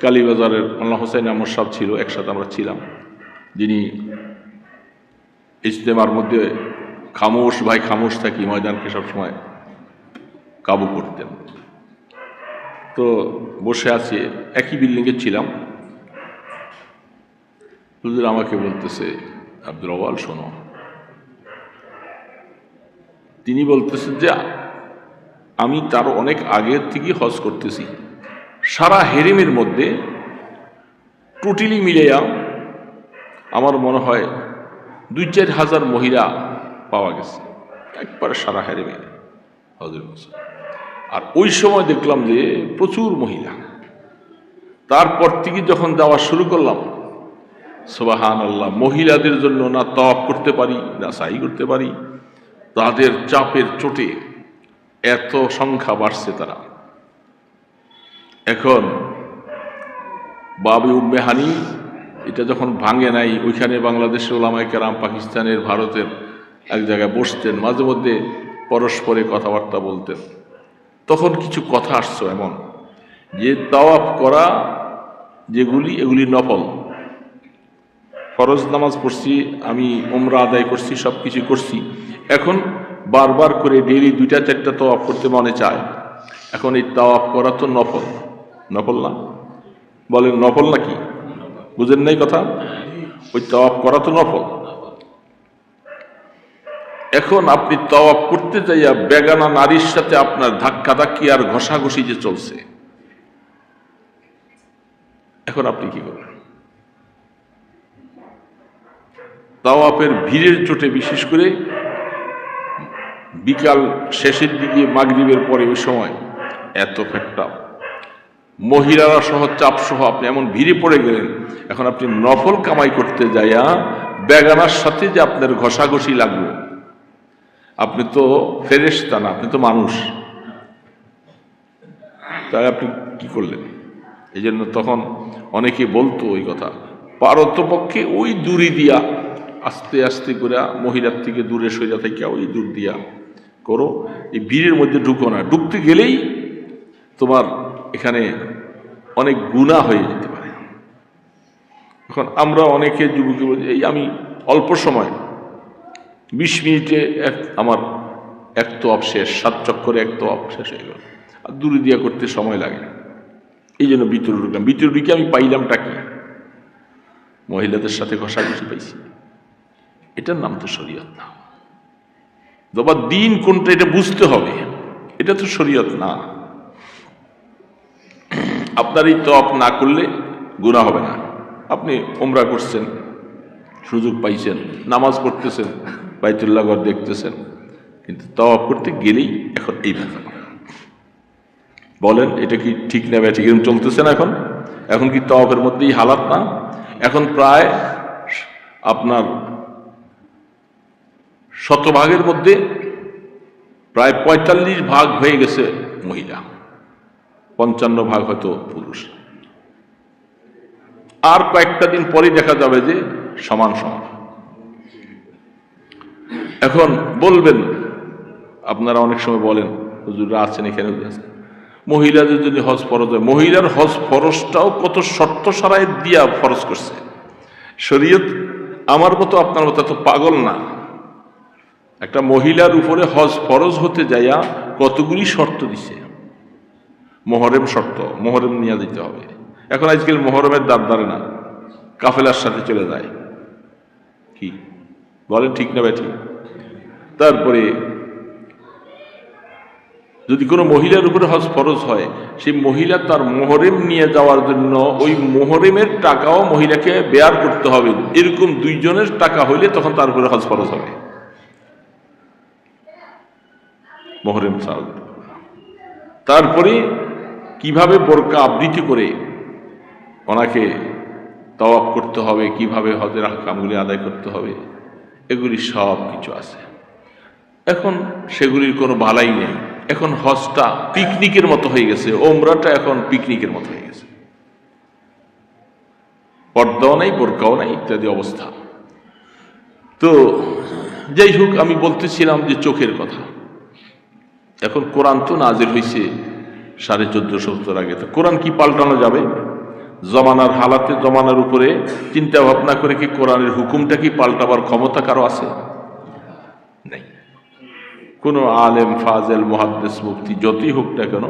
কালীবাজারের আল্লাহ হোসেন আহমদ সাহেব ছিল, একসাথে আমরা ছিলাম, যিনি ইজতেমার মধ্যে খামোশ, ভাই খামোশ থাকি, ময়দানকে সবসময় কাবু করতেন। তো বসে আছে, একই বিল্ডিংয়ে ছিলাম, হুজুর আমাকে বলতেছে আব্দুল আওয়াল শোনো, তিনি বলতেছেন যে আমি তার অনেক আগের থেকে হজ করতেছি, সারা হেরেমের মধ্যে টোটালি মিলেয়া আমার মনে হয় 2-4 হাজার মহিলা পাওয়া গেছে একবারে সারা হেরেমে হজের বছর। আর ওই সময় দেখলাম যে প্রচুর মহিলা। তারপর থেকে যখন যাওয়া শুরু করলাম, সুবহানাল্লাহ, মহিলাদের জন্য না তাওয়াফ করতে পারি না সাই করতে পারি, তাদের চাপের চোটে এত সংখ্যা বাড়ছে তারা। এখন বাবে উম্মে হানি এটা যখন ভাঙে নাই, ওইখানে বাংলাদেশের ওলামায়ে কেরাম, পাকিস্তানের, ভারতের এক জায়গায় বসতেন, মাঝে মধ্যে পরস্পরে কথাবার্তা বলতেন। তখন কিছু কথা আসছে এমন যে তাওয়াফ করা যেগুলি, এগুলি নফল, ফরজ নামাজ পড়ছি আমি, উমরা আদায় করছি, সব কিছু করছি, এখন বারবার করে ডেইলি 2-4টা তাওয়াফ করতে মনে চায়। এখন এই তাওয়াফ করা তো নফল, নফল না? বলেন নফল নাকি? বুঝেন নাই কথা? ওই তাওয়াফ করা তো নফল। এখন আপনি তাওয়াফ করতে যাইয়া বেগানা নারীর সাথে আপনার ধাক্কাধাক্কি আর ঘষাঘষি যে চলছে, এখন আপনি কি করবেন? তাওয়াফের ভিড়ের চোটে, বিশেষ করে বিকাল শেষের দিকে মাগরিবের পরে, ওই সময় এত ফেটটা, মহিলারা সহ চাপ সহ আপনি এমন ভিড়ে পড়ে গেলেন। এখন আপনি নফল কামাই করতে যাইয়া বেগানার সাথে যে আপনার ঘষাঘষি লাগবে, আপনি তো ফেরেশতা না, আপনি তো মানুষ, তাই আপনি কি করলেন? এই জন্য তখন অনেকে বলতো ওই কথা, পারতপক্ষে ওই দূরে দিয়া আস্তে আস্তে করে মহিলার থেকে দূরে সইরা থেকে ওই দূর দিয়া করো, এই ভিড়ের মধ্যে ঢুকো না, ঢুকতে গেলেই তোমার এখানে অনেক গুনাহ হয়ে যেতে পারে। এখন আমরা অনেকে যুবকে বলি, এই আমি অল্প সময় 20 মিনিটে আমার এক তওয়াফ শেষ, 7 চক্করে এক তওয়াফ শেষ হয়ে গেল, আর দূরে দিয়া করতে সময় লাগে। এই জন্য ভিতরে ঢুকলাম, ভিতরে ঢুকে আমি পাইলামটা কি? মহিলাদের সাথে ঘষাঘষি পাইছি। এটার নাম তো শরীয়ত না। তোমার দিন কোনটা এটা বুঝতে হবে, এটা তো শরীয়ত না। আপনার এই তওয়াফ না করলে গুনাহ হবে না। আপনি উমরা করছেন, সুযোগ পাইছেন, নামাজ পড়তেছেন, বাইতুল্লাহ ঘর দেখতেছেন, কিন্তু তওয়াফ করতে গেলেই এখন এই ব্যাপার। বলেন এটা কি ঠিক না ব্যাঠিক? এরকম চলতেছে না এখন? এখন কি তওয়াফের মধ্যেই হালাত না? এখন প্রায় আপনার 100 ভাগের মধ্যে প্রায় 45 ভাগ হয়ে গেছে মহিলা, 55 ভাগ হয়তো পুরুষ। আর কয়েকটা দিন পরে দেখা যাবে যে সমান সমান। এখন বলবেন, আপনারা অনেক সময় বলেন, হুজুররা আছেন এখানে, মহিলাদের যদি হজ ফরজ হয়, মহিলার হজ ফরজটাও কত শর্ত সারায় দিয়া ফরজ করছে শরীয়ত। আমার মতো আপনার মতো তো পাগল না। একটা মহিলার উপরে হজ ফরজ হতে যাইয়া কতগুলি শর্ত দিছে। মোহরম শর্ত, মোহরম নিয়ে দিতে হবে। এখন আজকাল মোহরমের দাঁড় দাঁড়ে না, কাফেলার সাথে চলে যায়। কি বলেন, ঠিক না ভাই? ঠিক। তারপরে যদি কোনো মহিলার উপরে হজ ফরজ হয়, সেই মহিলা তার মোহরেম নিয়ে যাওয়ার জন্য ওই মোহরেমের টাকাও মহিলাকে বেয়ার করতে হবে। এরকম 2 জনের টাকা হইলে তখন তার উপরে হজ ফরজ হবে। মোহরেম ছাড়া। তারপরে কিভাবে বোরকা আবৃত্তি করে ওনাকে তওয়াফ করতে হবে, কিভাবে হজের আহকামগুলি আদায় করতে হবে, এগুলি সব কিছু আছে। এখন সেগুলির কোনো বালাই নেই। এখন হজটা পিকনিকের মতো হয়ে গেছে, ওমরাটা এখন পিকনিকের মতো হয়ে গেছে। পর্দাও নাই, বোরকাও নাই, ইত্যাদি অবস্থা। তো যাই হোক, আমি বলতেছিলাম যে চোখের কথা। এখন কোরআন তো নাজিল হয়েছে 1450 বছর আগে। তো কোরআন কি পাল্টানো যাবে? জমানার হালাতে, জমানার উপরে চিন্তা ভাবনা করে কি কোরআনের হুকুমটা কি পাল্টাবার ক্ষমতা কারো আছে? নেই। কোনো আলেম, ফাজেল, মুহাদ্দিস, মুফতি যতই হোক না কেন,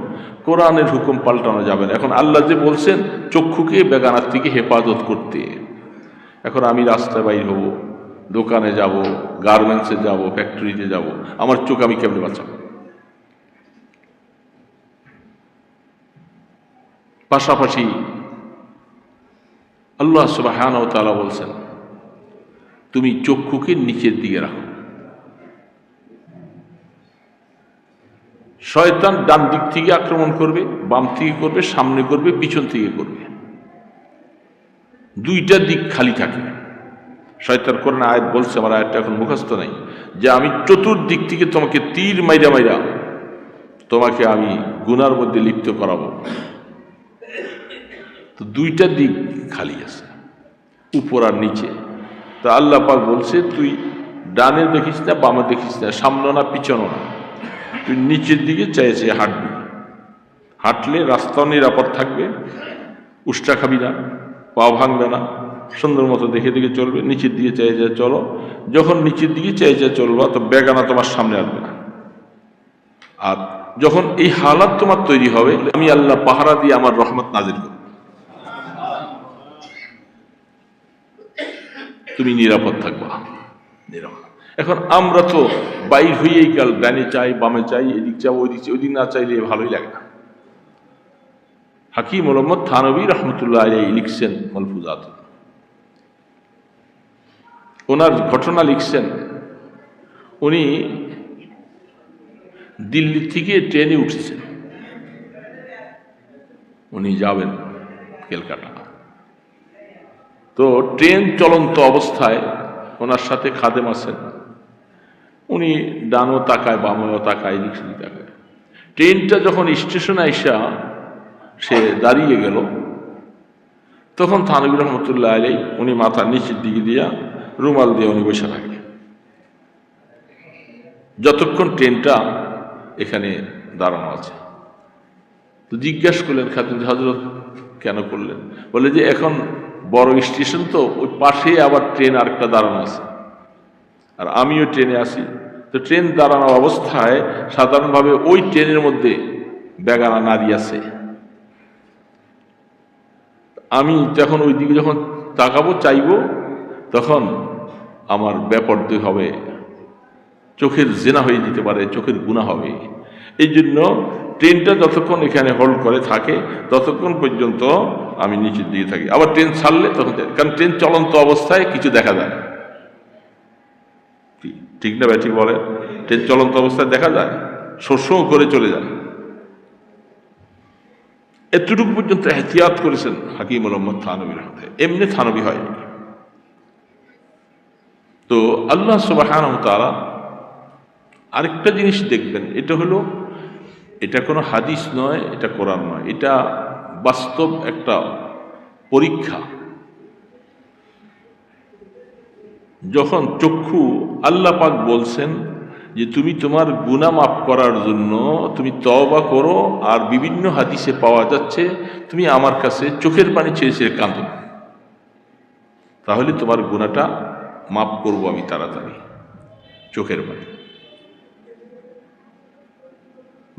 কোরআনের হুকুম পাল্টানো যাবে না। এখন আল্লাহ যে বলছেন চক্ষুকে বেগানার থেকে হেফাজত করতে। এখন আমি রাস্তায় বাইর হব, দোকানে যাব, গার্মেন্টসে যাব, ফ্যাক্টরিতে যাব, আমার চোখ আমি কেমনে বাঁচাবো? পাশাপাশি আল্লাহ সুবহানাহু ওয়া তাআলা বলছেন তুমি চক্ষুকে নিচের দিকে রাখো। শয়তান ডান দিক থেকে আক্রমণ করবে, বাম থেকে করবে, সামনে করবে, পিছন থেকে করবে। 2টা দিক খালি থাকে। শয়তান কোরআন আয়াত বলছে, আমার আয়াতটা এখন মুখস্থ নাই, যে আমি চতুর্দিক থেকে তোমাকে তীর মাইরা মাইরা তোমাকে আমি গুনার মধ্যে লিপ্ত করাবো। তো 2টা দিক খালি আছে, উপর আর নিচে। তো আল্লাহ পাক বলছে তুই ডানে দেখিস না, বামে দেখিস না, সামনে না পিছনে না, তুই নিচের দিকে চেয়ে হাঁটবি। হাঁটলে রাস্তাও নিরাপদ থাকবে, উষ্টা খাবি না, পা ভাঙবে না, সুন্দর মতো দেখে দেখে চলবে। নিচের দিকে চেয়ে চলো। যখন নিচের দিকে চেয়ে চলবা তো বেগানা তোমার সামনে আসবে না। আর যখন এই হালাত তোমার তৈরি হবে, আমি আল্লাহ পাহারা দিয়ে আমার রহমত নাজিল করব, তুমি নিরাপদ থাকবা। নিরাপদ। এখন আমরা তো বাইর হইয়েই গেল, ডানে চাই, বামে চাই, এদিক চাই, ওই দিক চাই, ওইদিক না চাইলে ভালোই লাগে না। হাকিম মোহাম্মদ থানভী রহমতুল্লাহ আলাইহি লিখছেন মালফুজাত, ওনার ঘটনা লিখছেন। উনি দিল্লি থেকে ট্রেনে উঠেছেন, উনি যাবেন ক্যালকাটা। তো ট্রেন চলন্ত অবস্থায় ওনার সাথে খাদেম আছেন। উনি ডানও তাকায়, বামেও তাকায়, দিক তাকায়। ট্রেনটা যখন স্টেশনে আইসা সে দাঁড়িয়ে গেল, তখন থানবী রহমতুল্লাহ আলাইহি উনি মাথার নিচের দিকে দিয়া রুমাল দিয়ে উনি বসে থাকে যতক্ষণ ট্রেনটা এখানে দাঁড়ানো আছে। তো জিজ্ঞাসা করলেন খাদিম হযরত কেন করলেন? বলে যে এখন বড় স্টেশন তো, ওই পাশে আবার ট্রেন আরেকটা দাঁড়ানো আছে, আর আমিও ট্রেনে আসি। তো ট্রেন দাঁড়ানো অবস্থায় সাধারণভাবে ওই ট্রেনের মধ্যে বেগানা নারী আছে। আমি যখন ওই দিকে যখন তাকাবো চাইবো, তখন আমার বেপরদে হবে, চোখের জেনা হয়ে যেতে পারে, চোখের গুনাহ হবে। এই জন্য ট্রেনটা যতক্ষণ এখানে হোল্ড করে থাকে ততক্ষণ পর্যন্ত আমি নিচের দিকে থাকি। আবার ট্রেন ছাড়লে তখন, কারণ ট্রেন চলন্ত অবস্থায় কিছু দেখা যায়, ঠিক না ব্যাটি বলে? ট্রেন চলন্ত অবস্থায় দেখা যায়, শস্য করে চলে যায়। এতটুকু পর্যন্ত এহতিয়াত করেছেন হাকিমুল উম্মাত থানবী রহমতুল্লাহ, এমনি থানবী হয়নি। তো আল্লাহ সুবহানাহু ওয়া তাআলা আরেকটা জিনিস দেখবেন, এটা হলো, এটা কোনো হাদিস নয়, এটা কোরআন নয়, এটা বাস্তব একটা পরীক্ষা। যখন চক্ষু আল্লাহ পাক বলছেন যে তুমি তোমার গুনাহ মাফ করার জন্য তুমি তওবা করো, আর বিভিন্ন হাদিসে পাওয়া যাচ্ছে তুমি আমার কাছে চোখের পানি ছেড়ে ছেড়ে কাঁদো, তাহলে তোমার গুনাহটা মাফ করবো আমি তাড়াতাড়ি। চোখের পানি,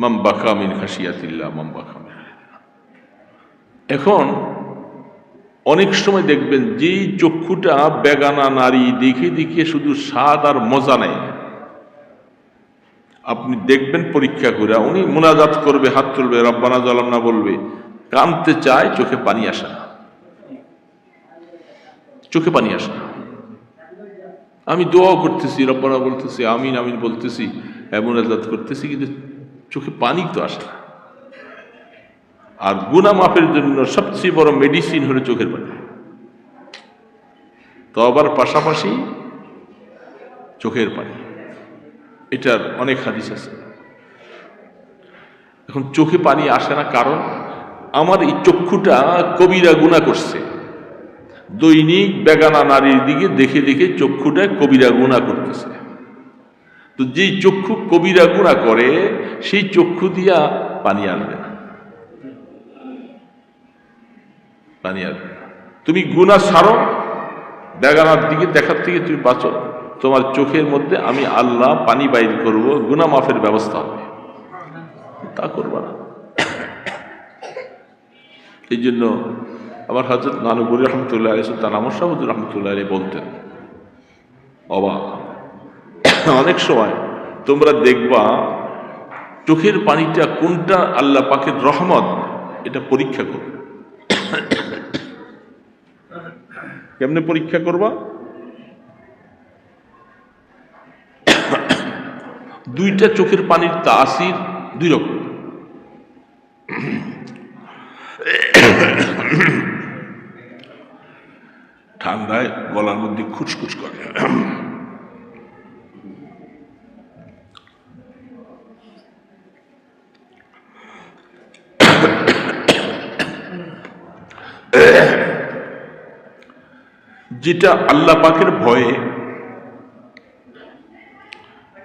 মান বাকা মিন খাশিয়াতিল্লাহ মান বাকা মিন। এখন অনেক সময় দেখবেন যে চক্ষুটা বেগানা নারী দেখে দেখে শুধু স্বাদ আর মজা নেয়, আপনি দেখবেন পরীক্ষা করে, উনি মুনাজাত করবে, হাত তুলবে, রব্বানা জালামনা বলবে, কাঁদতে চায়, চোখে পানি আসে না, চোখে পানি আসে না। আমি দোয়া করতেছি, রব্বানা বলতেছি, আমিন আমিন বলতেছি, মুনাজাত করতেছি, কিন্তু চোখে পানি তো আসে না। আর গুনাহ মাফের জন্য সবচেয়ে বড় মেডিসিন হলো চোখের পানি। তওবার পাশাপাশি চোখের পানি, এটার অনেক হাদিস আছে। এখন চোখে পানি আসে না কারণ আমার এই চক্ষুটা কবিরা গুনাহ করছে, দৈনিক বেগানা নারীর দিকে দেখে দেখে চক্ষুটা কবিরা গুনাহ করতেছে। তো যেই চক্ষু কবিরা গুনাহ করে সেই চক্ষু দিয়া পানি আসবে না, পানি আসবে না। তুমি গুনাহ ছাড়ো, বেগানার দিকে দেখার থেকে তুমি বাঁচো, তোমার চোখের মধ্যে আমি আল্লাহ পানি বাইর করব, গুনাহ মাফের ব্যবস্থা হবে। তা করবা না। এই জন্য আমার হযরত নানুপুরি রহমতুল্লাহ আলাইহি, সুলতান আমর শাহ রহমতুল্লাহ আলাইহি বলতেন, অনেক সময় তোমরা দেখবা চোখের পানিটা কোনটা আল্লাহ পাকের রহমত, এটা পরীক্ষা করবে। কেমনে পরীক্ষা করবা? দুইটা চোখের পানির তাসির দুই রকম। ঠান্ডায় গলার মধ্যে খুচখুচ করে, যেটা আল্লাহ পাকের ভয়ে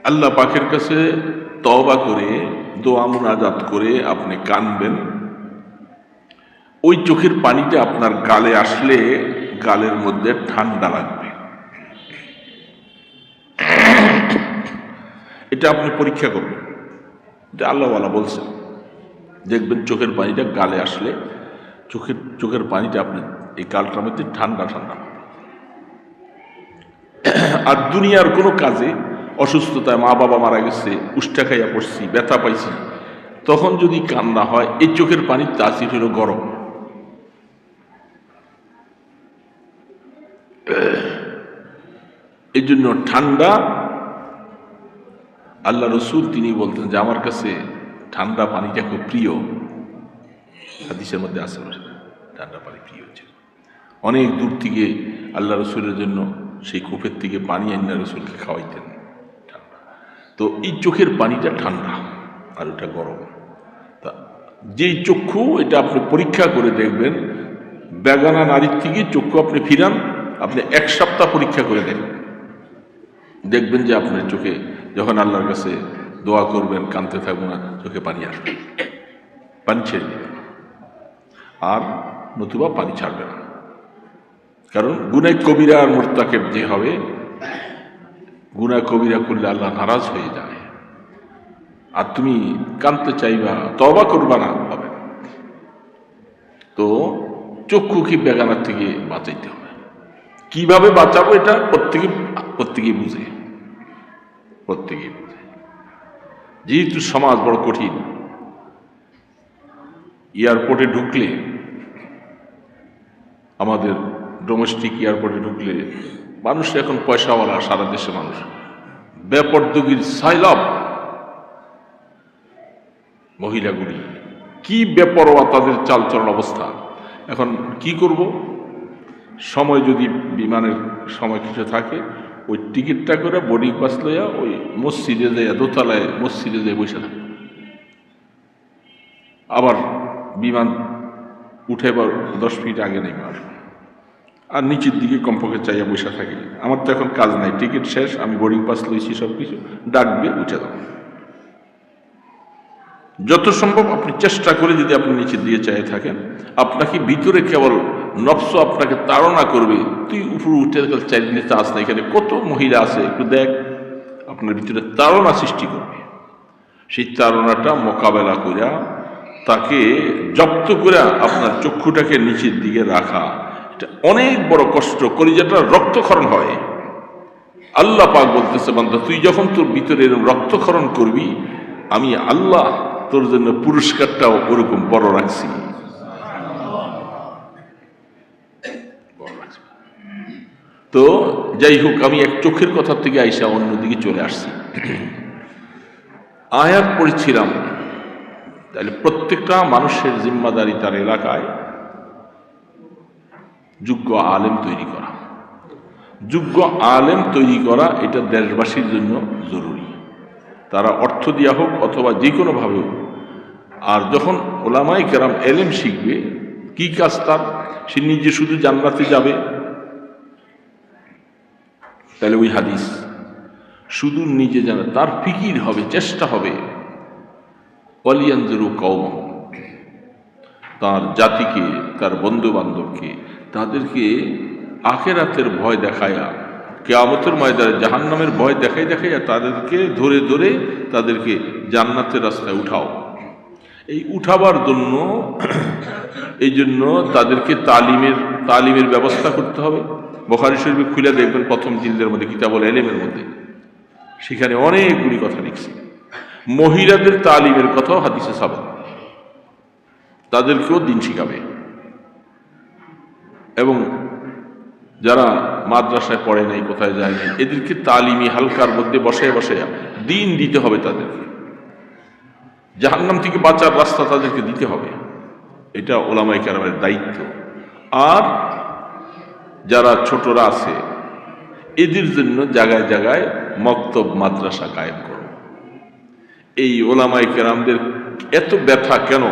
আল্লাহ পাকের কাছে তওবা করে দোয়া মুনাজাত করে আপনি কাঁদবেন, ওই চোখের পানিটা আপনার গালে আসলে গালের মধ্যে ঠান্ডা লাগবে। এটা আপনি পরীক্ষা করবেন, এটা আল্লাহওয়ালা বলছেন। দেখবেন চোখের পানিটা গালে আসলে চোখের পানিটা আপনার এই গালটার মধ্যে ঠান্ডা ঠান্ডা। আর দুনিয়ার কোনো কাজে, অসুস্থতায়, মা বাবা মারা গেছে, উষ্টা খাইয়া পড়ছি, ব্যথা পাইছি, তখন যদি কান্না হয়, এই চোখের পানির তাসির হলো গরম। এই জন্য ঠান্ডা, আল্লাহ রসুল তিনি বলতেন যে আমার কাছে ঠান্ডা পানিটা খুব প্রিয়। হাদিসের মধ্যে আছে ঠান্ডা পানি প্রিয় ছিল। অনেক দূর থেকে আল্লাহ রসুলের জন্য সেই কূপের থেকে পানি আল্লাহ রসুলকে খাওয়াইতেন ঠান্ডা। তো এই চোখের পানিটা ঠান্ডা আর ওটা গরম। তা যেই চক্ষু, এটা আপনি পরীক্ষা করে দেখবেন, বেগানা নারীর থেকে চক্ষু আপনি ফিরান, আপনি 1 সপ্তাহ পরীক্ষা করে দেখবেন যে আপনার চোখে যখন আল্লাহর কাছে দোয়া করবেন, কাঁদতে থাকবো না, চোখে পানি আসবে, পানি ছেড়ে দেবে, আর নতুবা পানি ছাড়বে না। কারণ গুনাহ কবিরা আর মুরতাকিব যে হবে, গুনাহ কবিরা করলে আল্লাহ নারাজ হয়ে যায়, আর তুমি কাঁদতে চাইবা, তওবা করবা না, হবে। তো চক্ষু কি বেগানার থেকে বাঁচাইতে হবে। কিভাবে বাঁচাবো এটা প্রত্যেকেই বুঝে। যেহেতু সমাজ বড় কঠিন, এয়ারপোর্টে ঢুকলে, আমাদের ডোমেস্টিক এয়ারপোর্টে ঢুকলে মানুষ এখন পয়সাওয়ালা, সারা দেশে মানুষ বেপরদগির সাইলাব, মহিলাগুলি কি বেপরোয়া তাদের চালচলন অবস্থা। এখন কি করব, সময় যদি বিমানের সময় কিছু থাকে, ওই টিকিটটা করে বোর্ডিং পাস লইয়া ওই মসজিদে যায়, দোতলায় মসজিদে যায় বসে থাকে, আবার বিমান উঠে 10 ফিট আগে নেই আর নিচের দিকে কমপক্ষে চাইয়া বসে থাকি। আমার তো এখন কাজ নাই, টিকিট শেষ, আমি বোর্ডিং পাস লইছি, সব কিছু ডাকবে, উঠে দাও। যত সম্ভব আপনি চেষ্টা করে যদি আপনি নিচের দিকে চাইয়ে থাকেন, আপনাকে ভিতরে কেবল নফস আপনাকে তাড়না করবে, তুই উপরে উঠে চাইলে চাস না, এখানে কত মহিলা আছে একটু দেখ, আপনার ভিতরে তাড়না সৃষ্টি করবে। সেই তাড়নাটা মোকাবেলা করে তাকে জব্দ করে আপনার চক্ষুটাকে নিচের দিকে রাখা, এটা অনেক বড় কষ্ট, কলিজাটা রক্তক্ষরণ হয়। আল্লাহ পাক বলতেছে, বান্দা তুই যখন তোর ভিতরে রক্তক্ষরণ করবি, আমি আল্লাহ তোর জন্য পুরস্কারটাও ওরকম বড় রাখছি। তো যাই হোক, আমি এক চোখের কথা থেকে আইসা অন্যদিকে চলে আসছি। আয়াত পড়েছিলাম, তাহলে প্রত্যেকটা মানুষের জিম্মাদারি তার এলাকায় যোগ্য আলেম তৈরি করা। যোগ্য আলেম তৈরি করা এটা দেশবাসীর জন্য জরুরি, তারা অর্থ দিয়া হোক অথবা যে কোনোভাবে হোক। আর যখন ওলামায়ে কেরাম এলেম শিখবে, কি কাজ তার, সে নিজে শুধু জান্নাতে যাবে, তাহলে ওই হাদিস শুধু নিজে জানে, তার ফিকির হবে, চেষ্টা হবে, ওয়ালিয়ানজুরু কওম, তার জাতিকে, তার বন্ধু বান্ধবকে, তাদেরকে আখিরাতের ভয় দেখায়া, কিয়ামতের ময়দানে জাহান্নামের ভয় দেখাইয়া তাদেরকে ধরে ধরে তাদেরকে জান্নাতের রাস্তায় উঠাও। এই উঠাবার জন্য এই জন্য তাদেরকে তালিমের ব্যবস্থা করতে হবে। বুখারী শরীফে খুলে দেখবেন, প্রথম জিলদের মধ্যে কিতাবুল ইলমের মধ্যে সেখানে অনেকগুলি কথা লিখছে। মহিলাদের তালিমের কথাও হাদিসে সাবেত, তাদেরকেও দিন শিখাবে। এবং যারা মাদ্রাসায় পড়ে নাই, কোথায় যায় নাই, এদেরকে তালিমি হালকার মধ্যে বসায় দিন দিতে হবে, তাদেরকে জাহান্নাম থেকে বাঁচার রাস্তা তাদেরকে দিতে হবে। এটা ওলামায়ে কেরামের দায়িত্ব। আর যারা ছোটরা আছে, এদের জন্য জায়গায় জায়গায় মক্তব, মাদ্রাসা কায়েম করো। এই ওলামায়ে কেরামদের এত ব্যথা কেন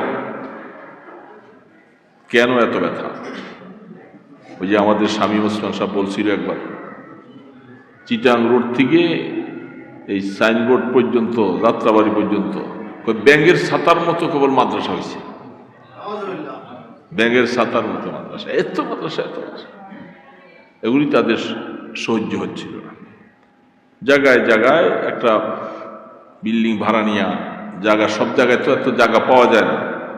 এত ব্যথা? ওই যে আমাদের স্বামী ওসমান সাহেব বলছিল একবার, চিটাং রোড থেকে এই সাইনবোর্ড পর্যন্ত, যাত্রাবাড়ি পর্যন্ত ব্যাঙের ছাতার মতো কেবল মাদ্রাসা হয়েছে, ব্যাঙের ছাতার মতো মাদ্রাসা, এত মাদ্রাসা। এগুলি তাদের সহ্য হচ্ছিল না। জায়গায় জায়গায় একটা বিল্ডিং ভাড়া নিয়ে, জায়গা, সব জায়গায় তো এত জায়গা পাওয়া যায় না,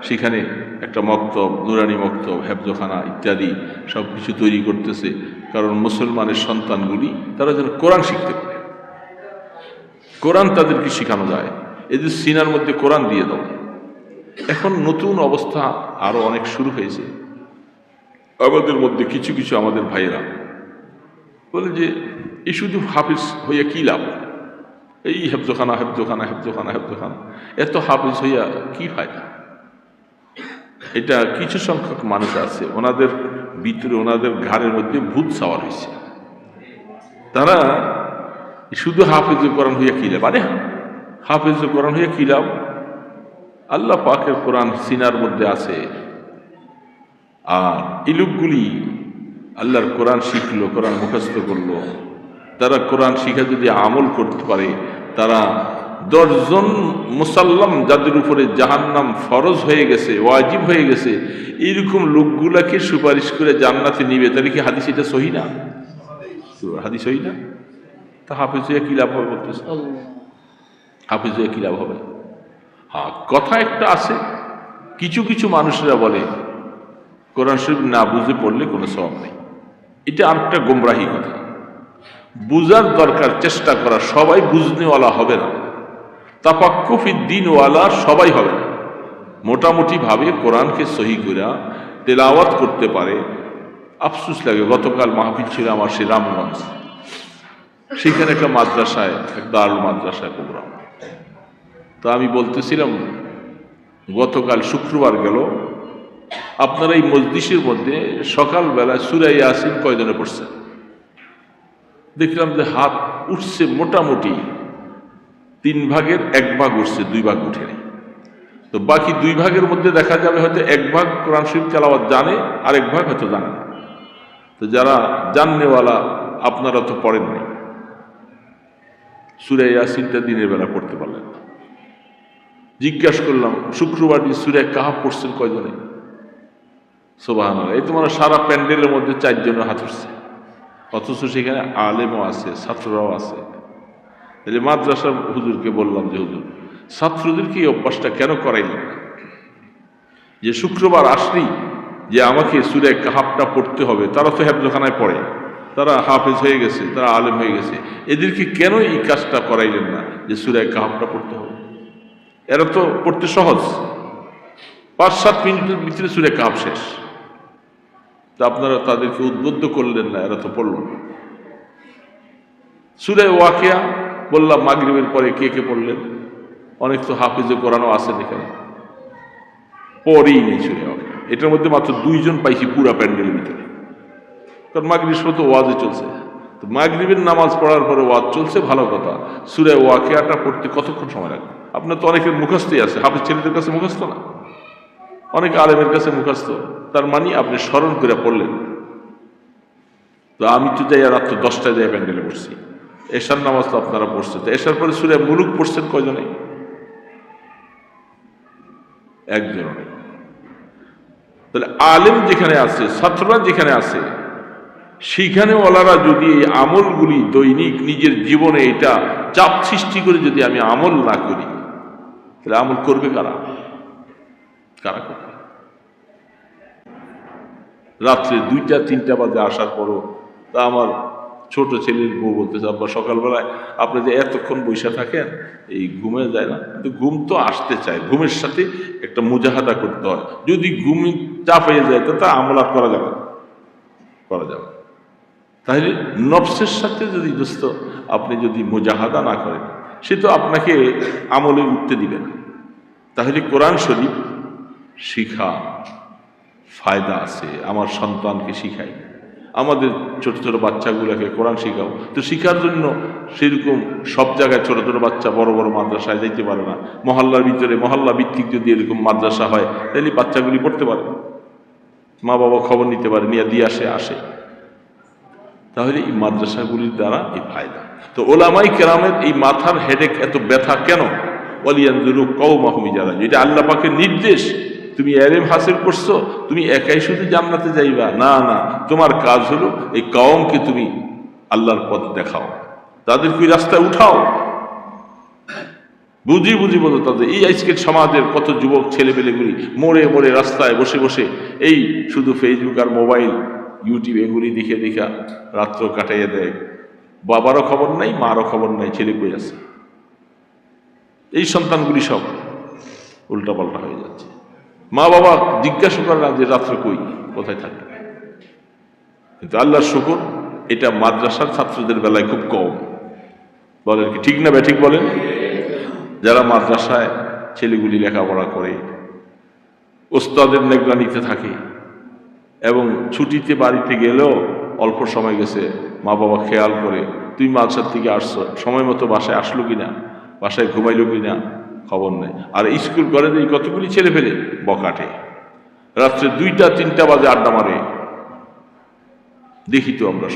সেখানে একটা মক্তব, নুরানি মক্তব, হেফজখানা ইত্যাদি সব কিছু তৈরি করতেছে। কারণ মুসলমানের সন্তানগুলি তারা যেন কোরআন শিখতে পারে, কোরআন তাদেরকে শেখানো যায়, এদের সিনার মধ্যে কোরআন দিয়ে দাও। এখন নতুন অবস্থা আরো অনেক শুরু হয়েছে আমাদের মধ্যে। কিছু কিছু আমাদের ভাইয়েরা বলে যে এই শুধু হাফিজ হইয়া কি লাভ, এই হেফজখানা, এত হাফিজ হইয়া কি ফায়দা? এটা কিছু সংখ্যক মানুষ আছে, ওনাদের ভিতরে, ওনাদের ঘাড়ের মধ্যে ভূত সাওয়ার হয়েছে। তারা শুধু হাফিজ কোরআন হইয়া কি লাভ? আরে হাফিজ কোরআন হইয়া কি লাভ? আল্লাহ পাকের কোরআন সিনার মধ্যে আছে, আর এই লোকগুলি আল্লাহর কোরআন শিখলো, কোরআন মুখস্থ করলো, তারা কোরআন শিখা যদি আমল করতে পারে, তারা 10 জন মুসাল্লাম যাদের উপরে জাহান্নাম ফরজ হয়ে গেছে, ওয়াজিব হয়ে গেছে, এইরকম লোকগুলাকে সুপারিশ করে জান্নাতে নিবে। তাহলে কি হাদিস এটা সহি না? হাদিস সহি না? তা হাফেজ হয়ে কি লাভ হবে বলতেছে? হাফেজ হয়ে কি লাভ হবে? হ্যাঁ, কথা একটা আছে, কিছু কিছু মানুষেরা বলে কোরআন শরীফ না বুঝে পড়লে কোনো সওয়াব নেই। এটা আরেকটা গোমরাহি কথা। বুঝার দরকার, চেষ্টা করা। সবাই বুঝনেওয়ালা হবে না, তাফাক্কুফিদ দ্বীনওয়ালা সবাই হবে না। মোটামুটি ভাবে কোরআনকে সহি করে তেলাওয়াত করতে পারে। আফসোস লাগে, গতকাল মাহফিল ছিল আমার শ্রীরামগঞ্জ, সেখানে একটা মাদ্রাসায়, একটা দারুল মাদ্রাসায় প্রোগ্রাম। তো আমি বলতেছিলাম, গতকাল শুক্রবার গেল, আপনারা এই মজলিসের মধ্যে সকালবেলায় সূরা ইয়াসিন কয়জনে পড়ছেন? দেখলাম যে হাত উঠছে মোটামুটি 3 ভাগের 1 ভাগ উঠছে, 2 ভাগ উঠে নেই। তো বাকি 2 ভাগের মধ্যে দেখা যাবে হয়তো 1 ভাগ কোরআন শরীফ তেলাওয়াত জানে, আর 1 ভাগ হয়তো জানে না। তো যারা জাননেওয়ালা, আপনারা তো পড়েন নাই, সূরা ইয়াসিনটা দিনের বেলা পড়তে পারলেন না। জিজ্ঞাসা করলাম, শুক্রবার দিন সূরা কাহাফ পড়ছেন কয়জনে? সুবহানাল্লাহ, এই তোমার সারা প্যান্ডেলের মধ্যে 4 জনের হাত উঠছে, অথচ সেখানে আলেমও আছে, ছাত্ররাও আছে। তাহলে মাদ্রাসার হুজুরকে বললাম যে হুজুর, ছাত্রদেরকে এই অভ্যাসটা কেন করাইলেন না? যে শুক্রবার আসলেই যে আমাকে সূরা কাহাফটা পড়তে হবে, তারা তো হেফজখানায় পড়ে, তারা হাফেজ হয়ে গেছে, তারা আলেম হয়ে গেছে, এদেরকে কেন এই কাজটা করাইলেন না যে সূরা কাহাফটা পড়তে হবে? এরা তো পড়তে সহজ, 5-7 মিনিটের ভিতরে সূরা কাহাফ শেষ। তা আপনারা তাদেরকে উদ্বুদ্ধ করলেন না, এরা তো পড়ল না। সূরা ওয়াকিয়া বললাম মাগরিবের পরে কে কে পড়লেন? অনেক তো হাফেজে কোরআনও আছেন এখানে, পরেই নেই সূরা ওয়াকিয়া। এটার মধ্যে মাত্র 2 জন পাইছি পুরা প্যান্ডেলের ভিতরে, কারণ মাগরিব সময় তো ওয়াজে চলছে। তো মাগরিবের নামাজ পড়ার পরে ওয়াজ চলছে, ভালো কথা। সূরা ওয়াকিয়াটা পড়তে কতক্ষণ সময় লাগবে? আপনার তো অনেকের মুখস্থই আছে, হাফেজ ছেলেদের কাছে মুখস্থ না, অনেক আলেমের কাছে মুখস্থ। তার মানে আপনি স্মরণ করে পড়লেন। তো আমি তো যাই রাত্র 10টায় যাই প্যান্ডেলে পড়ছি, এশার নামাজ তো আপনারা পড়ছেন। তো এশার পরে সূরা মুলুক পড়ছেন কয়জনে? 1 জন নেই। তাহলে আলেম যেখানে আছে, ছাত্ররা যেখানে আছে, সেইখানে ওলারা যদি এই আমলগুলি দৈনিক নিজের জীবনে এটা চাপ সৃষ্টি করে যদি আমি আমল না করি, তাহলে আমল করবে কারা? কারা করবে? রাত্রে 2টা-3টা বাজে আসার পরও তা আমার ছোট ছেলের বউ বলতেছে, আব্বা সকালবেলায় আপনি যে এতক্ষণ বৈশা থাকেন, এই ঘুমে যায় না? কিন্তু ঘুম তো আসতে চায়, ঘুমের সাথে একটা মুজাহাদা করতে হয়। যদি ঘুম চাপ হয়ে যায় তো তা আমল আর করা যাবে, করা যাবে। তাহলে নফসের সাথে যদি দোস্ত আপনি যদি মুজাহাদা না করেন, সে তো আপনাকে আমলে উঠতে দিবে না। তাহলে কোরআন শরীফ শিখা ফায়দা আছে। আমার সন্তানকে শিখাই, আমাদের ছোট ছোট বাচ্চাগুলোকে কোরআন শিখাও। তো শিখার জন্য সেরকম সব জায়গায় ছোট ছোট বাচ্চা বড় বড় মাদ্রাসায় যাইতে পারে না। মহল্লার ভিতরে মহল্লা ভিত্তিক যদি এরকম মাদ্রাসা হয়, তাহলে বাচ্চাগুলি পড়তে পারে, মা বাবা খবর নিতে পারে, নিয়ে দিয়ে আসে। তাহলে এই মাদ্রাসাগুলির দ্বারা এই ফায়দা। তো ওলামাই কেরামের এই মাথার হেডেক এত ব্যথা কেন? ওয়ালিয়ানজুরু কওমাহুম যারা, যেটা আল্লাহ পাকের নির্দেশ। তুমি ইলম হাসিল করছো, তুমি একাই শুধু জান্নাতে যাইবা না, না, তোমার কাজ হলো এই কওমকে তুমি আল্লাহর পথ দেখাও, তাদেরকে রাস্তায় উঠাও, বুঝি বলো তাদের। এই আজকের সমাজের কত যুবক ছেলেপেলেগুলি মোড়ে মোড়ে রাস্তায় বসে বসে এই শুধু ফেসবুক আর মোবাইল ইউটিউব এগুলি দেখে দেখা রাত্র কাটাইয়া দেয়। বাবারও খবর নাই, মারও খবর নাই, ছেলে কই আছে। এই সন্তানগুলি সব উল্টাপাল্টা হয়ে যাচ্ছে। মা বাবা জিজ্ঞাসা করে না যে রাত্রে কই, কোথায় থাকবে। কিন্তু আল্লাহর শুকর, এটা মাদ্রাসার ছাত্রদের বেলায় খুব কম। বলেন কি ঠিক না ব্যাঠিক বলেন? যারা মাদ্রাসায় ছেলেগুলি লেখাপড়া করে, ওস্তাদের নিগরানিতে থাকে, এবং ছুটিতে বাড়িতে গেলেও অল্প সময় গেছে, মা বাবা খেয়াল করে তুই মাদ্রাসার থেকে আসছো, সময় মতো বাসায় আসলো কিনা, বাসায় ঘুমাইলো কিনা খবর নেই। আর স্কুল কলেজে কতগুলি ছেলে ফেলে বকাটে, রাত্রে 2টা-3টা বাজে আড্ডা মারে, দেখি তো আমরা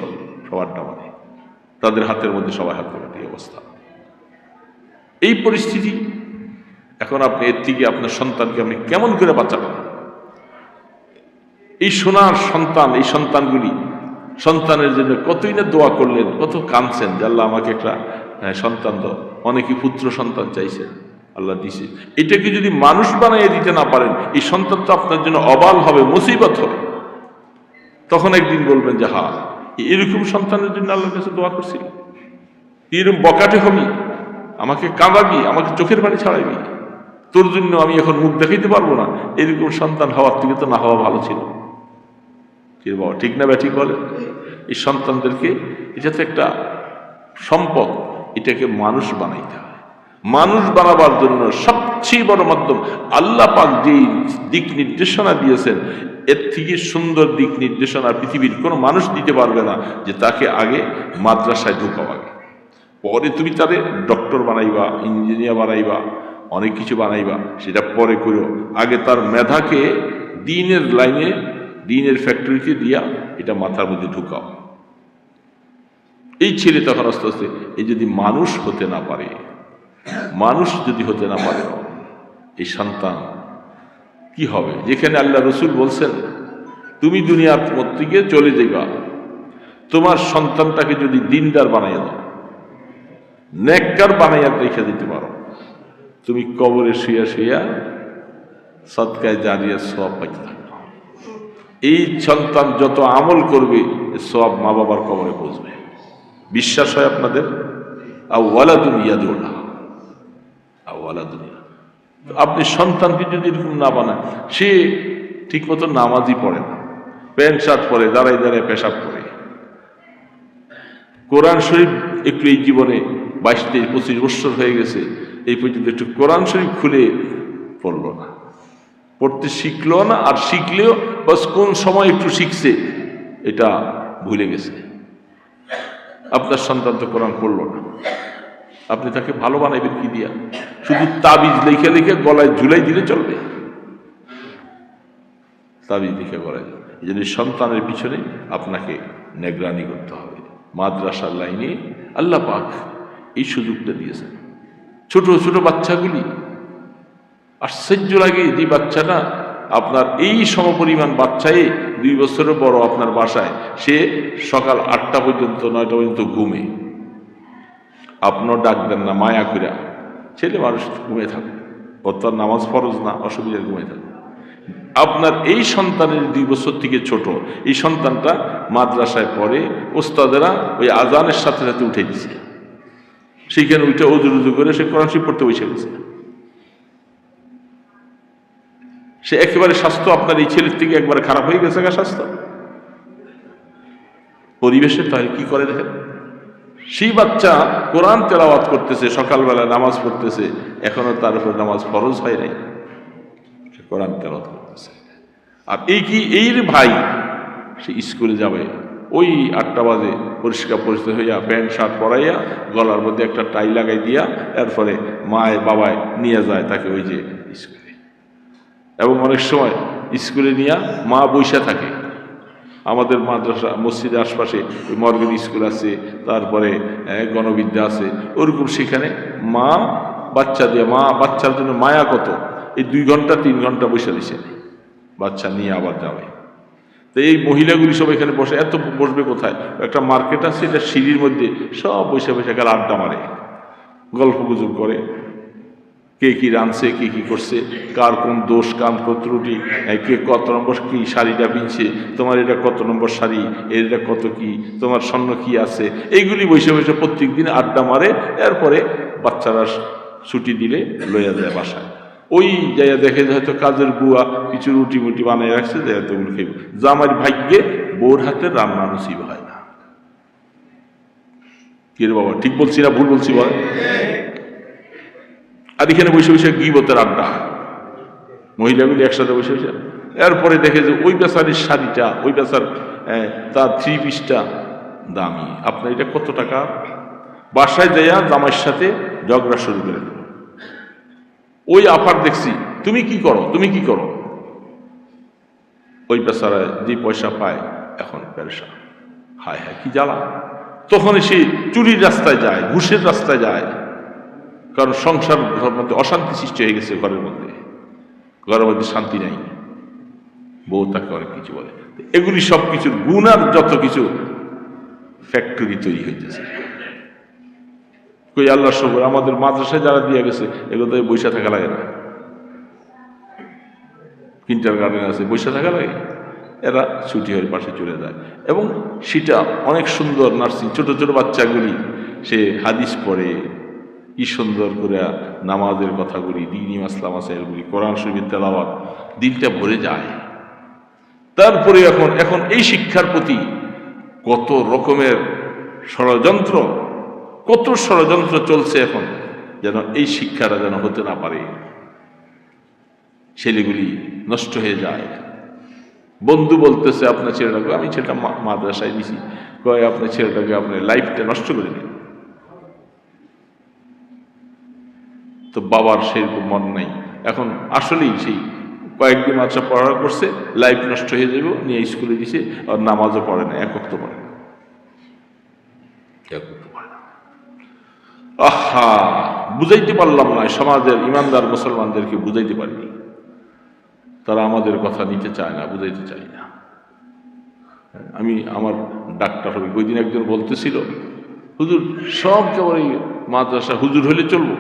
সব আড্ডা মারে, তাদের হাতের মধ্যে সবাই হাত ধরে অবস্থা। এই পরিস্থিতি। এখন আপনি এর থেকে আপনার সন্তানকে আপনি কেমন করে বাঁচাবেন? এই সোনার সন্তান, এই সন্তানগুলি, সন্তানের জন্য কতই না দোয়া করলেন, কত কাঁদছেন যে আল্লাহ আমাকে একটা সন্তান দাও। অনেকে পুত্র সন্তান চাইছেন, আল্লাহ দিছে। এটাকে যদি মানুষ বানাইয়ে দিতে না পারেন, এই সন্তান তো আপনার জন্য অবাল হবে, মুসিবত হবে। তখন একদিন বলবেন যে হ্যাঁ, এরকম সন্তানের জন্য আল্লাহর কাছে দোয়া করছি, এরকম বকাটে হবি, আমাকে কাঁদাবি, আমাকে চোখের পানি ছাড়াইবি, তোর জন্য আমি এখন মুখ দেখাইতে পারবো না। এরকম সন্তান হওয়ার থেকে তো না হওয়া ভালো ছিল। কি বাবা, ঠিক না ব্যাঠিক বলে? এই সন্তানদেরকে, এটা তো একটা সম্পদ, এটাকে মানুষ বানাইতে হয়। মানুষ বানাবার জন্য সবচেয়ে বড় মাধ্যম আল্লাহ পাক যেই দিক নির্দেশনা দিয়েছেন, এর থেকে সুন্দর দিক নির্দেশনা পৃথিবীর কোনো মানুষ দিতে পারবে না, যে তাকে আগে মাদ্রাসায় ঢুকাও, আগে পরে তুমি তাদের ডক্টর বানাইবা, ইঞ্জিনিয়ার বানাইবা, অনেক কিছু বানাইবা, সেটা পরে করো। আগে তার মেধাকে দ্বীনের লাইনে, দ্বীনের ফ্যাক্টরিতে দিয়া এটা মাথার মধ্যে ঢুকাও। এই ছেলে তখন আস্তে আস্তে, এই যদি মানুষ হতে না পারে, মানুষ যদি হতে না পারে, এই সন্তান কি হবে? যেখানে আল্লাহ রসুল বলছেন তুমি দুনিয়ার মধ্যে চলে যাইবা, তোমার সন্তানটাকে যদি দিনদার বানাইয়া দাও, নেককার বানাইয়া রেখে দিতে পারো, তুমি কবরে শুয়া শুয়া সদকায় জারিয়া সওয়াব পাইতে থাকবে। এই সন্তান যত আমল করবে, সওয়াব মা বাবার কবরে পৌঁছবে। বিশ্বাস হয় আপনাদের? আওয়ালাদুন ইয়াদুনা, আওয়ালাদুন। আপনি সন্তানকে যদি এরকম না বানান, সে ঠিক মতো নামাজই পড়ে না, প্যান্ট শার্ট পরে, দাঁড়ায় দাঁড়ায় পেশাব করে, কোরআন শরীফ একটু এই জীবনে 22-25 বছর হয়ে গেছে, এই পর্যন্ত একটু কোরআন শরীফ খুলে পড়লো না, পড়তে শিখলো না, আর শিখলেও বাস কোন সময় একটু শিখছে এটা ভুলে গেছে। আপনার সন্তান তো কোরআন পড়লো না, আপনি তাকে ভালো বানাইবেন কি দিয়া? শুধু তাবিজ লিখে লিখে গলায় ঝুলাই দিলে চলবে? তাবিজ লিখে গলায়। এই জন্য সন্তানের পিছনে আপনাকে নিগরানি করতে হবে। মাদ্রাসার লাইনে আল্লাহ পাক এই সুযোগটা দিয়েছেন। ছোট ছোট বাচ্চাগুলি, আশ্চর্য লাগে যে বাচ্চাটা আপনার এই সমপরিমাণ বাচ্চাই 2 বছরের বড় আপনার বাসায়, সে সকাল 8টা পর্যন্ত 9টা পর্যন্ত ঘুমে, আপনার ডাক দেন না, মায়া কইরা। ছেলে মানুষ ঘুমিয়ে থাকে, তার নামাজ ফরজ না, অসুবিধায় ঘুমিয়ে থাকে। আপনার এই সন্তানের 2 বছর থেকে ছোট এই সন্তানটা মাদ্রাসায় পড়ে, ওস্তাদেরা ওই আজানের সাথে সাথে উঠে দিছে, সেইখানে উঠে উজু করে সে কোরআন শরীফ পড়তে বসে গেছে। সে একেবারে স্বাস্থ্য আপনার এই ছেলের থেকে একবারে খারাপ হয়ে গেছে গা স্বাস্থ্য। পরিবেশে তাই কি করে দেখেন, সেই বাচ্চা কোরআন তেলাওয়াত করতেছে, সকালবেলা নামাজ পড়তেছে, এখনো তার উপর নামাজ ফরজ হয় নাই, সে কোরআন তেলাওয়াত করতেছে। আর এই কি এই ভাই, সে স্কুলে যাবে ওই 8টা বাজে পরিষ্কার পরিষ্কার হইয়া, প্যান্ট শার্ট পরাইয়া, গলার মধ্যে একটা টাই লাগাই দিয়া, এরপরে মায় বাবায় নিয়ে যায় তাকে ওই যে স্কুলে। এবং অনেক সময় স্কুলে নিয়ে মা বইসা থাকে। আমাদের মাদ্রাসা মসজিদের আশপাশে ওই মর্গেন স্কুল আছে, তারপরে গণবিদ্যা আছে, ওরকম সেখানে মা বাচ্চা দিয়ে, মা বাচ্চার জন্য মায়া কত, এই 2 ঘন্টা 3 ঘন্টা বসে দিছে, বাচ্চা নিয়ে আবার যাবে। তো এই মহিলাগুলি সব এখানে বসে, এত বসবে কোথায়? একটা মার্কেট আছে, এটা সিঁড়ির মধ্যে সব বসে বসে গেলে আড্ডা মারে, গল্প গুজব করে, কে কি রাঁধছে, কে কি করছে, কার কোন দোষ, কাম কত ত্রুটি, কে কত নম্বর কি শাড়িটা পিনছে, তোমার এটা কত নম্বর শাড়ি, এটা কত কি, তোমার স্বর্ণ কি আছে, এইগুলি বসে বসে প্রত্যেক দিন আড্ডা মারে। এরপরে বাচ্চারা ছুটি দিলে লইয়া যায় বাসায়। ওই জায়গা দেখে হয়তো কাজের বুয়া কিছু রুটি মুটি বানিয়ে রাখছে, যে এতগুলো খেয়ে জামার ভাগ্যে বউর হাতে রান্না নসিব হয় না। কি রে বাবা, ঠিক বলছি না ভুল বলছি বল? আর এখানে বসে বসে গীবতের আড্ডা, মহিলাগুলি একসাথে বসে বসে। এরপরে দেখে যে ওই বেচারির শাড়িটা, ওই বেচার তার 3 পিসটা দামি, আপনার এটা কত টাকা? বাসায় যাইয়া জামাইয়ের সাথে ঝগড়া শুরু করে দেব। ওই আফার দেখছি, তুমি কি করো, তুমি কি করো, ওই বেচারা যে পয়সা পায় এখন পেরেশান, হায় হায় কি জ্বালা। তখন সে চুরির রাস্তায় যায়, ঘুষের রাস্তায় যায়, কারণ সংসার মধ্যে অশান্তি সৃষ্টি হয়ে গেছে, ঘরের মধ্যে শান্তি নাই, বউ তাকে অনেক কিছু বলে। এগুলি সব কিছুর গুনার যত কিছু ফ্যাক্টরি তৈরি হইতেছে। কই আল্লাহ শকর, আমাদের মাদ্রাসায় যারা দিয়ে গেছে এগুলো তো বৈশা থাকা লাগে না, কিন্টার গার্ডেন আছে, বৈশা থাকা লাগে, এরা ছুটি হয়ে পাশে চলে যায়। এবং সেটা অনেক সুন্দর নার্সিং, ছোট ছোট বাচ্চাগুলি সে হাদিস পড়ে, কি সুন্দর করে নামাজের কথাগুলি, দ্বীনি মাসলা মাসাইলগুলি, কোরআন শরীফের তেলাওয়াত, দিনটা ভরে যায়। তারপরে এখন এই শিক্ষার প্রতি কত রকমের ষড়যন্ত্র, কত ষড়যন্ত্র চলছে এখন, যেন এই শিক্ষাটা যেন হতে না পারে, ছেলেগুলি নষ্ট হয়ে যায়। বন্ধু বলতেছে আপনার ছেলেটাকে, আমি ছেলেটা মাদ্রাসায় দিছি, কয় আপনার ছেলেটাকে আপনার লাইফটা নষ্ট করে দিন। তো বাবার সেরকম মন নাই, এখন আসলেই সেই কয়েকদিন মাদ্রাসা পড়াশোনা করছে, লাইফ নষ্ট হয়ে যাবে, নিয়ে স্কুলে দিছে, আর নামাজও পড়ে না, এক ওয়াক্ত পড়ে না। আহা, বুঝাইতে পারলাম না, সমাজের ইমানদার মুসলমানদেরকে বুঝাইতে পারিনি, তারা আমাদের কথা নিতে চায় না, বুঝাইতে চায় না। আমি আমার ডাক্তার হবি, ওই দিন একজন বলতেছিল, হুজুর সব কেবল এই মাদ্রাসা, হুজুর হলে চলবো,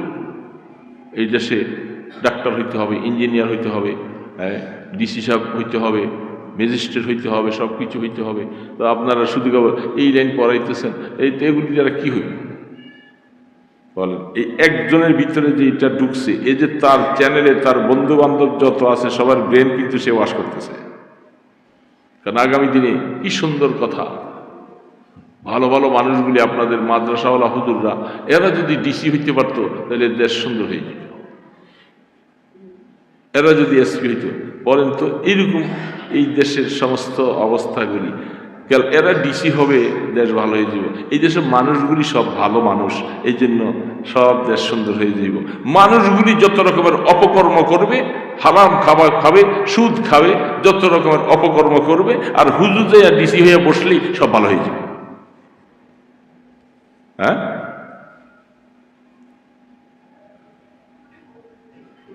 এই দেশে ডাক্তার হইতে হবে, ইঞ্জিনিয়ার হইতে হবে, ডিসি সাহেব হইতে হবে, ম্যাজিস্ট্রেট হইতে হবে, সব কিছু হইতে হবে। তো আপনারা শুধু কেবল এই লাইন পড়াইতেছেন, এই তো এগুলি দ্বারা কি হইবে বলেন? এই একজনের ভিতরে যে এটা ঢুকছে, এই যে তার চ্যানেলে তার বন্ধু বান্ধব যত আছে সবার ব্রেন কিন্তু সে ওয়াশ করতেছে। কারণ আগামী দিনে কি সুন্দর কথা, ভালো ভালো মানুষগুলি আপনাদের মাদ্রাসাওয়ালা হুজুররা, এরা যদি ডিসি হইতে পারতো তাহলে দেশ সুন্দর হয়ে যেত। এরা যদি এসপি হইতো, বলেন তো এইরকম এই দেশের সমস্ত অবস্থাগুলি, এরা ডিসি হবে, দেশ ভালো হয়ে যাব। এই দেশের মানুষগুলি সব ভালো মানুষ, এই জন্য সব দেশ সুন্দর হয়ে যাব। মানুষগুলি যত রকমের অপকর্ম করবে, হারাম খাবার খাবে, সুদ খাবে, যত রকমের অপকর্ম করবে, আর হুজুর যাইয়া ডিসি হইয়া বসলেই সব ভালো হয়ে যাবে। হ্যাঁ,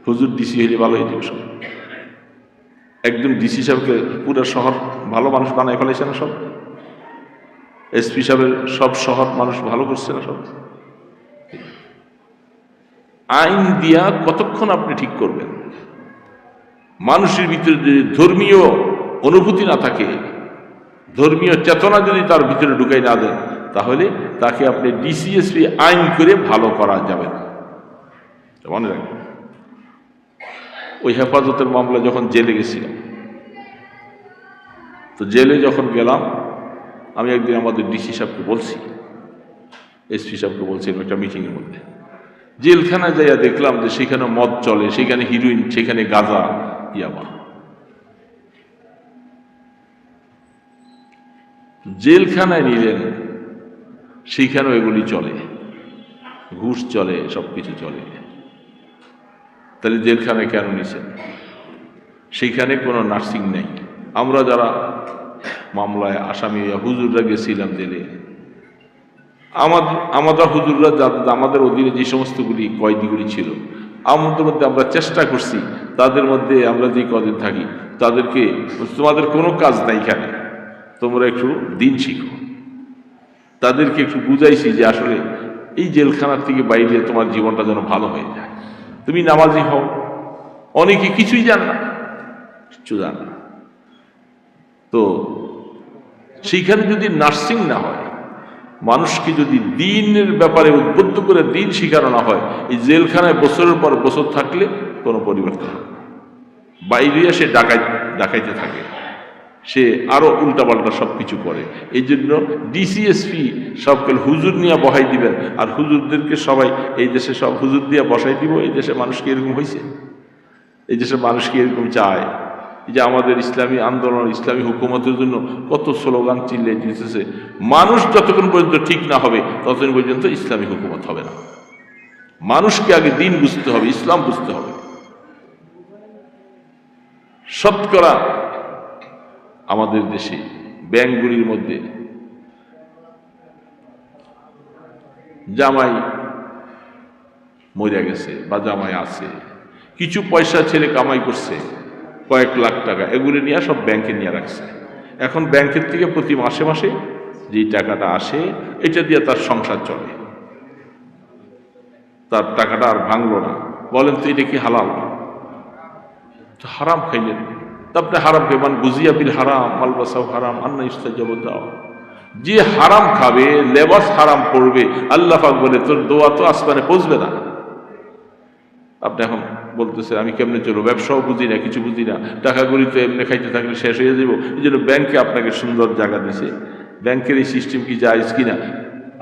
হুজুর ডিসি হইলে ভালো হয়ে যাবে সব। একদম ডিসি সাহেবকে পুরো শহর ভালো মানুষ বানায় ফেলেছে না সব, এসপি সাহেবের সব শহর মানুষ ভালো করছে না সব। আইন দিয়া কতক্ষণ আপনি ঠিক করবেন? মানুষের ভিতরে যদি ধর্মীয় অনুভূতি না থাকে, ধর্মীয় চেতনা যদি তার ভিতরে ঢুকাই না দেন, তাহলে তাকে আপনি ডিসিএসপি আইন করে ভালো করা যাবে না। মনে রাখবেন, ওই হেফাজতের মামলা যখন জেলে গেছিলাম, তো জেলে যখন গেলাম, আমি একদিন আমাদের ডিসি সাহেবকে বলছি, এসপি সাহেবকে বলছিলাম একটা মিটিংয়ের মধ্যে, জেলখানায় যাইয়া দেখলাম যে সেখানে মদ চলে, সেখানে হিরোইন, সেখানে গাঁজা, ইয়াবা। জেলখানায় নিলেন, সেখানেও এগুলি চলে, ঘুষ চলে, সবকিছু চলে। তাহলে জেলখানায় কেন নিছেন? সেখানে কোনো নার্সিং নেই। আমরা যারা মামলায় আসামি হুজুররা গেছিলাম জেলে, আমাদের হুজুররা আমাদের অধীনে যে সমস্তগুলি কয়েদিগুলি ছিল, আমাদের মধ্যে আমরা চেষ্টা করছি, তাদের মধ্যে আমরা যে কদিন থাকি তাদেরকে, তোমাদের কোনো কাজ নাই এখানে, তোমরা একটু দিন শিখো। তাদেরকে একটু বুঝাইছি যে আসলে এই জেলখানার থেকে বাইরে তোমার জীবনটা যেন ভালো হয়ে যায়, তুমি নামাজি হও। অনেকে কিছুই জান না, কিচ্ছু জান না। তো সেইখানে যদি নার্সিং না হয়, মানুষকে যদি দিনের ব্যাপারে উদ্বুদ্ধ করে দিন শিখানো না হয়, এই জেলখানায় বছরের পর বছর থাকলে কোনো পরিবর্তন হবে না। বাইরে সে ডাকাইতে থাকে, সে আরো উল্টাপাল্টা সব কিছু করে। এই জন্য ডিসিএসপি সবকে হুজুর নিয়ে বসাই দিবেন, আর হুজুরদেরকে সবাই এই দেশে সব হুজুর দিয়ে বসাই দিব। এই দেশে মানুষ কি এরকম হয়েছে? এই দেশের মানুষ কি এরকম চায়? এই যে আমাদের ইসলামী আন্দোলন, ইসলামী হুকুমতের জন্য কত স্লোগান চিল্লে দিতেছে, মানুষ যতক্ষণ পর্যন্ত ঠিক না হবে ততক্ষণ পর্যন্ত ইসলামী হুকুমত হবে না। মানুষকে আগে দিন বুঝতে হবে, ইসলাম বুঝতে হবে। শতকরা আমাদের দেশে ব্যাংকগুলির মধ্যে জামাই মরে গেছে বা জামাই আছে, কিছু পয়সা ছেলে কামাই করছে কয়েক লাখ টাকা, এগুলি নিয়ে সব ব্যাংকে নিয়ে রাখছে। এখন ব্যাংকের থেকে প্রতি মাসে মাসে যেই টাকাটা আসে এটা দিয়ে তার সংসার চলে, তার টাকাটা আর ভাঙলো না। বলেন তো এটা কি হালাল? তো হারাম খাইলেন। তারপরে হারাম খাই মানে গুজিয়া বিল হারাম মালবাসাও হারাম আন্না ইস্তাজাবু দাও। যে হারাম খাবে, লেবাস হারাম পড়বে, আল্লাহ পাক বলে তোর দোয়া তো আসমানে পৌঁছবে না। আপনি এখন বলতেছেন আমি কেমনে চলবো, ব্যবসাও বুঝি না, কিছু বুঝি না, টাকাগুলি তো এমনি খাইতে থাকলে শেষ হয়ে যাবো। এই জন্য ব্যাংকে আপনাকে সুন্দর জায়গা দিছে। ব্যাংকের এই সিস্টেম কি জায়েজ কিনা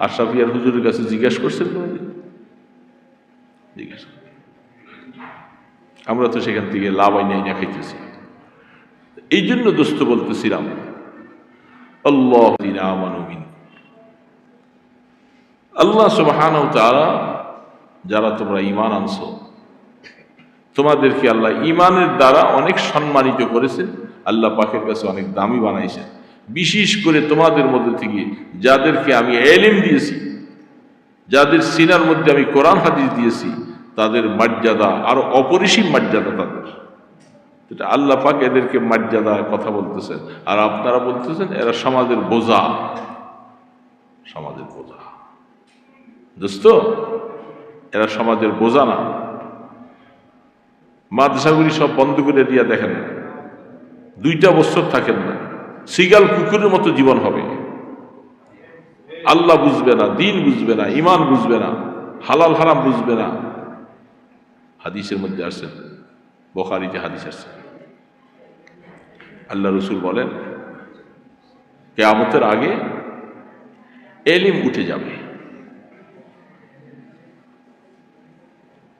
আশরাফিয়ার হুজুরের কাছে জিজ্ঞাসা করছেন? জিজ্ঞাসা, আমরা তো সেখান থেকে লাভ আইনাই না খাইতেছি। এই জন্য দোস্ত বলতেছিলাম আল্লাহ সুবহানাহু ওয়া তাআলা যারা তোমরা ঈমান আনছো তোমাদেরকে আল্লাহ ঈমানের দ্বারা অনেক সম্মানিত করেছেন, আল্লাহ পাকের কাছে অনেক দামি বানাইছেন। বিশেষ করে তোমাদের মধ্যে থেকে যাদেরকে আমি ইলম দিয়েছি, যাদের সিনার মধ্যে আমি কোরআন হাদিস দিয়েছি, তাদের মর্যাদা আরো অপরিসীম মর্যাদা তাদের। এটা আল্লাহ পাক এদেরকে মর্যাদা কথা বলতেছেন, আর আপনারা বলতেছেন এরা সমাজের বোঝা। সমাজের বোঝা দোস্ত, এরা সমাজের বোঝা না। মাদ্রাসাগুলি সব বন্ধ করে দিয়া দেখেন, 2টা বছর থাকেন না, সিগাল কুকুরের মতো জীবন হবে। আল্লাহ বুঝবে না, দিন বুঝবে না, ঈমান বুঝবে না, হালাল হারাম বুঝবে না। হাদিসের মধ্যে আসছে, বুখারীতে হাদিস আসছে, আল্লাহ রসুল বলেন কিয়ামতের আগে ইলম উঠে যাবে,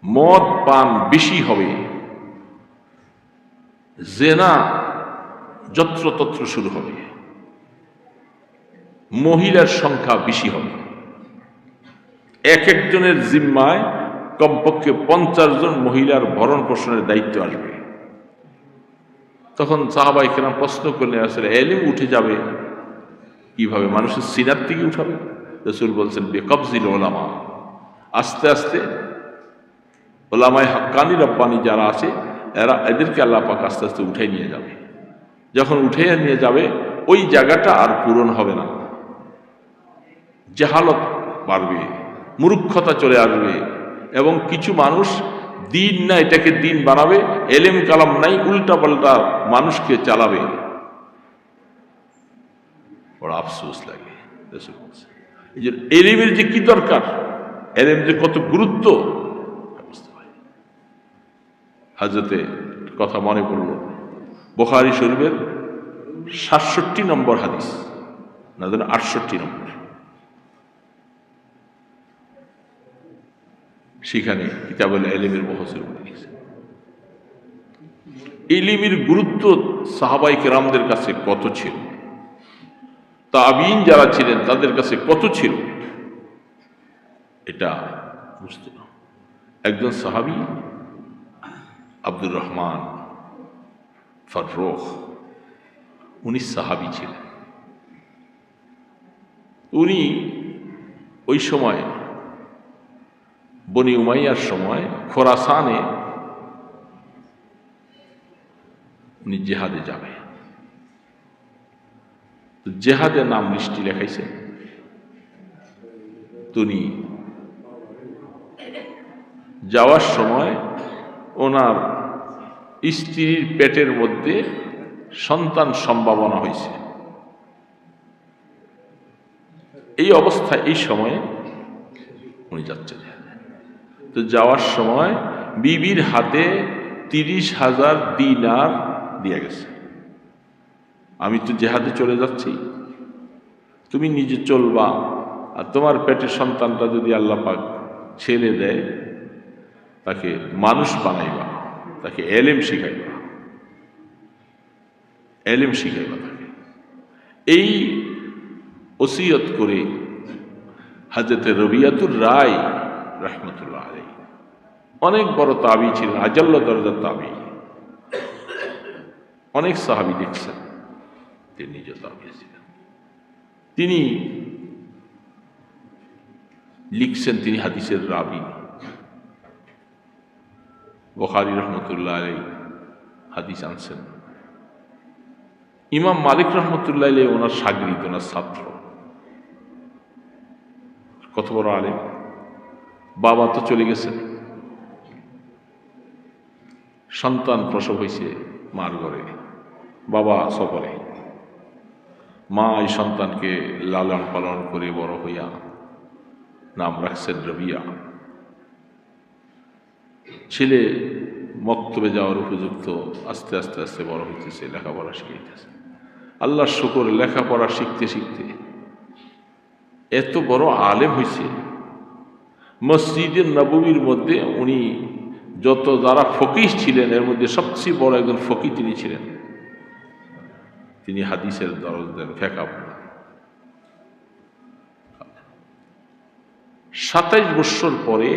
মদ পান বেশি হবে, জেনা যত্রতত্র শুরু হবে, মহিলার সংখ্যা বেশি হবে। এক একজনের জিম্মায় কমপক্ষে 50 জন মহিলার ভরণ পোষণের দায়িত্ব আসবে। তখন সাহাবায়ে কেরাম প্রশ্ন করলেন, আসলে ইলম উঠে যাবে কিভাবে? মানুষের সিনার থেকে উঠাবে? রাসূল বলছেন বিকবজিল উলামা, আস্তে আস্তে উলামায়ে হাক্কানি রব্বানি যারা আছে এদেরকে আল্লাহ পাক আস্তে আস্তে উঠে নিয়ে যাবে। যখন উঠে নিয়ে যাবে ওই জায়গাটা আর পূরণ হবে না, জাহালত বাড়বে, মূর্খতা চলে আসবে, এবং কিছু মানুষ দিন না এটাকে দিন বানাবে, এলেম কালাম নাই, উল্টা পাল্টা মানুষকে চালাবে। বড় আফসোস লাগে। এই যে এলেমের যে কি দরকার, এলেম যে কত গুরুত্ব বুঝতে পারি। হাজরতে কথা মনে পড়ল, বুখারী শরীফের 67 নম্বর হাদিস, না 68 নম্বর, সেখানে কিতাবুল ইলমের বহসের উপরে লিখেছে ইলমের গুরুত্ব সাহাবায়ে কেরামদের কাছে কত ছিল, তাবিঈন যারা ছিলেন তাদের কাছে কত ছিল, এটা বুঝতে না। একজন সাহাবী আব্দুর রহমান ফাররুখ, উনি সাহাবী ছিলেন। উনি ওই সময় বনি উমাইয়ার সময় খোরাসানে উনি জেহাদে যাবে। জেহাদের নাম লিস্টি লেখাইছে। উনি যাওয়ার সময় ওনার স্ত্রীর পেটের মধ্যে সন্তান সম্ভাবনা হয়েছে। এই অবস্থায় এই সময়ে উনি যাচ্ছেন। তো যাওয়ার সময় বিবির হাতে 30,000 দিনার দিয়ে গেছে, আমি তো জেহাদে চলে যাচ্ছি, তুমি নিজে চলবা, আর তোমার পেটের সন্তানটা যদি আল্লাহ পাক ছেলে দেয় তাকে মানুষ বানাইবা, তাকে এলেম শিখাইবা, এলেম শিখাইবা তাকে। এই ওসিয়ত করে হযরতে রবিয়াতুর রায় রাহমাতুল্লাহ আলাইহি, অনেক বড় তাবী ছিলেন, আজাল্লা দরজার তাবী, অনেক সাহাবী দেখছেন। তিনি নিজ তাবিয়ে ছিলেন। তিনি লিখছেন, তিনি হাদিসের রাবি। বুখারী রহমতুল্লাহ আলাইহি হাদিস আনছেন। ইমাম মালিক রহমতুল্লাহ আলাইহি ওনার শাগরিদ, ওনার ছাত্র। কত বড় আলেম! বাবা তো চলে গেছেন, সন্তান প্রসব হয়েছে মার ঘরে, বাবা সফরে। মা এই সন্তানকে লালন পালন করে বড় হইয়া নাম রাখছেন রবিয়া। ছেলে মক্তবে যাওয়ার উপযুক্ত, আস্তে আস্তে আস্তে বড় হইতেছে, লেখাপড়া শিখাইতেছে। আল্লাহর শুকর, লেখাপড়া শিখতে শিখতে এত বড় আলেম হয়েছে। মসজিদে নববীর মধ্যে উনি যত যারা ফকিহ ছিলেন এর মধ্যে সবচেয়ে বড় একজন ফকিহ তিনি ছিলেন। তিনি হাদিসের দরজ দেন, ফেকা পড়া। 27 বছর পরে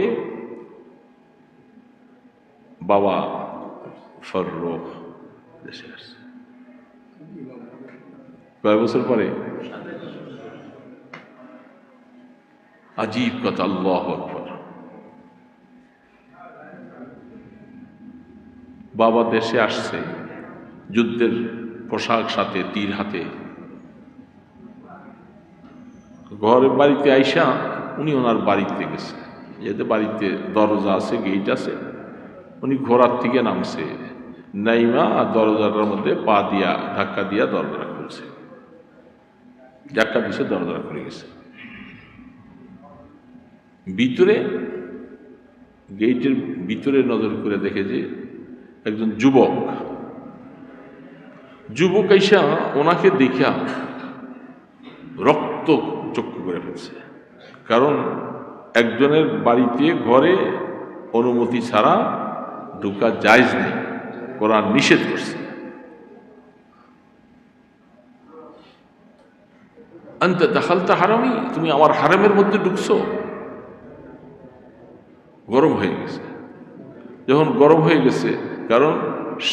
বাবা ফররুখ দেশে আসছে। কয় বছর পরে? আজীব কথা, আল্লাহু আকবার। বাবা দেশে আসছে যুদ্ধের পোশাক সাথে, তীর হাতে। ঘরের বাড়িতে আইসা উনি ওনার বাড়িতে গেছে, যেতে বাড়িতে দরজা আছে, গেট আছে। উনি ঘোড়ার থেকে নামছে, নাইমা আর দরজাটার মধ্যে পা দিয়া ধাক্কা দিয়া দরজা খুলছে। ধাক্কা দিছে, দরজা খুলে গেছে। ভিতরে, গেটের ভিতরে নজর করে দেখে যে একজন যুবক আইসা ওনাকে দেখা রক্ত চক্ষু করে ফেলছে। কারণ একজনের বাড়িতে ঘরে অনুমতি ছাড়া ঢোকা জায়েজ নেই, কোরআন নিষেধ করছে। আনতা দাখালতা হারামি, তুমি আমার হারামের মধ্যে ঢুকছো। গরম হয়ে গেছে। যখন গরম হয়ে গেছে, কারণ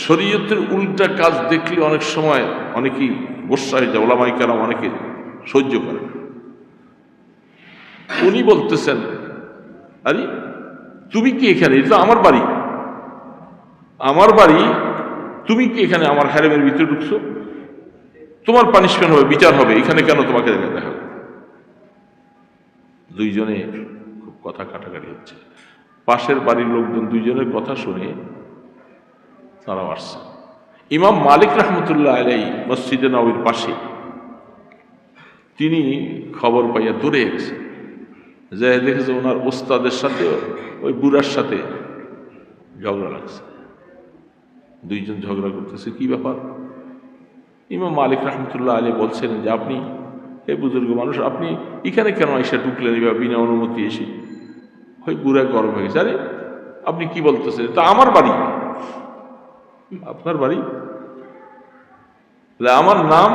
শরীয়তের উল্টা কাজ দেখলে অনেক সময় অনেকেই গোসা হয়ে যায়, ওলামায়ে কেরাম অনেকে সহ্য করে। উনি বলতেছেন, আরে তুমি কি এখানে? এটা আমার বাড়ি, আমার বাড়ি, তুমি কি এখানে আমার হারেমের ভিতরে ঢুকছো? তোমার পানিশমেন্ট হবে, বিচার হবে, এখানে কেন তোমাকে দেখা হবে? দুইজনে খুব কথা কাটাকাটি হচ্ছে। পাশের বাড়ির লোকজন দুইজনের কথা শুনে তারাও আসছে। ইমাম মালিক রহমতুল্লাহ আলাইহি মসজিদে নববীর পাশে, তিনি খবর পাইয়া দূরে গেছে, যে দেখেছে ওনার ওস্তাদের সাথে ওই বুড়ার সাথে ঝগড়া লাগছে। দুইজন ঝগড়া করতেছে, কি ব্যাপার? ইমাম মালিক রহমতুল্লাহ আলাইহি বলছেন যে আপনি এই বুজুর্গ মানুষ, আপনি এখানে কেন এসে ঢুকলেন বিনা অনুমতি এসে? ওই বুড়া গরম হয়ে গেছে, আরে আপনি কি বলতেছেন? তা আমার বাড়ি। আপনার বাড়ি? আমার নাম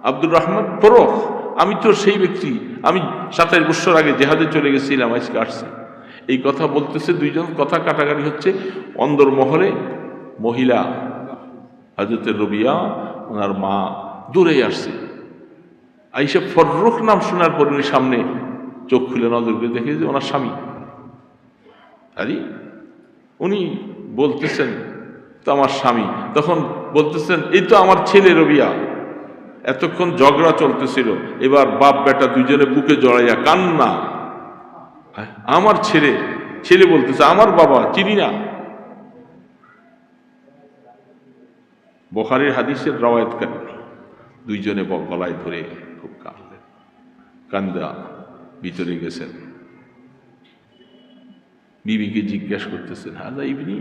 আব্দুর রহমান ফররুখ, আমি তো সেই ব্যক্তি, আমি 27 বছর আগে জেহাদে চলে গেছিলাম, আজকে আসছি। এই কথা বলতেছে, দুইজন কথা কাটাকাটি হচ্ছে। অন্দর মহলে মহিলা হযরতে রবিয়া, ওনার মা দূরেই আসছে। আইসা ফররুখ নাম শোনার পর উনি সামনে চোখ খুলে নজর করে দেখে যে ওনার স্বামী। আরে উনি বলতেছেন তো আমার স্বামী, তখন বলতেছেন এই তো আমার ছেলে রবিয়া। এতক্ষণ ঝগড়া চলতেছিল, এবার বাপ বেটা দুইজনে বুকে জড়াইয়া কান্না। আমার ছেলে, ছেলে বলতেছে আমার বাবা চিনি না। বুখারীর হাদিসের রওয়ায়াতকারী দুইজনে গলায় ধরে খুব কাঁদলেন, কান্দা ভিতরে গেছেন। বিবিকে জিজ্ঞাসা করতেছেন, হাজা ইবনি,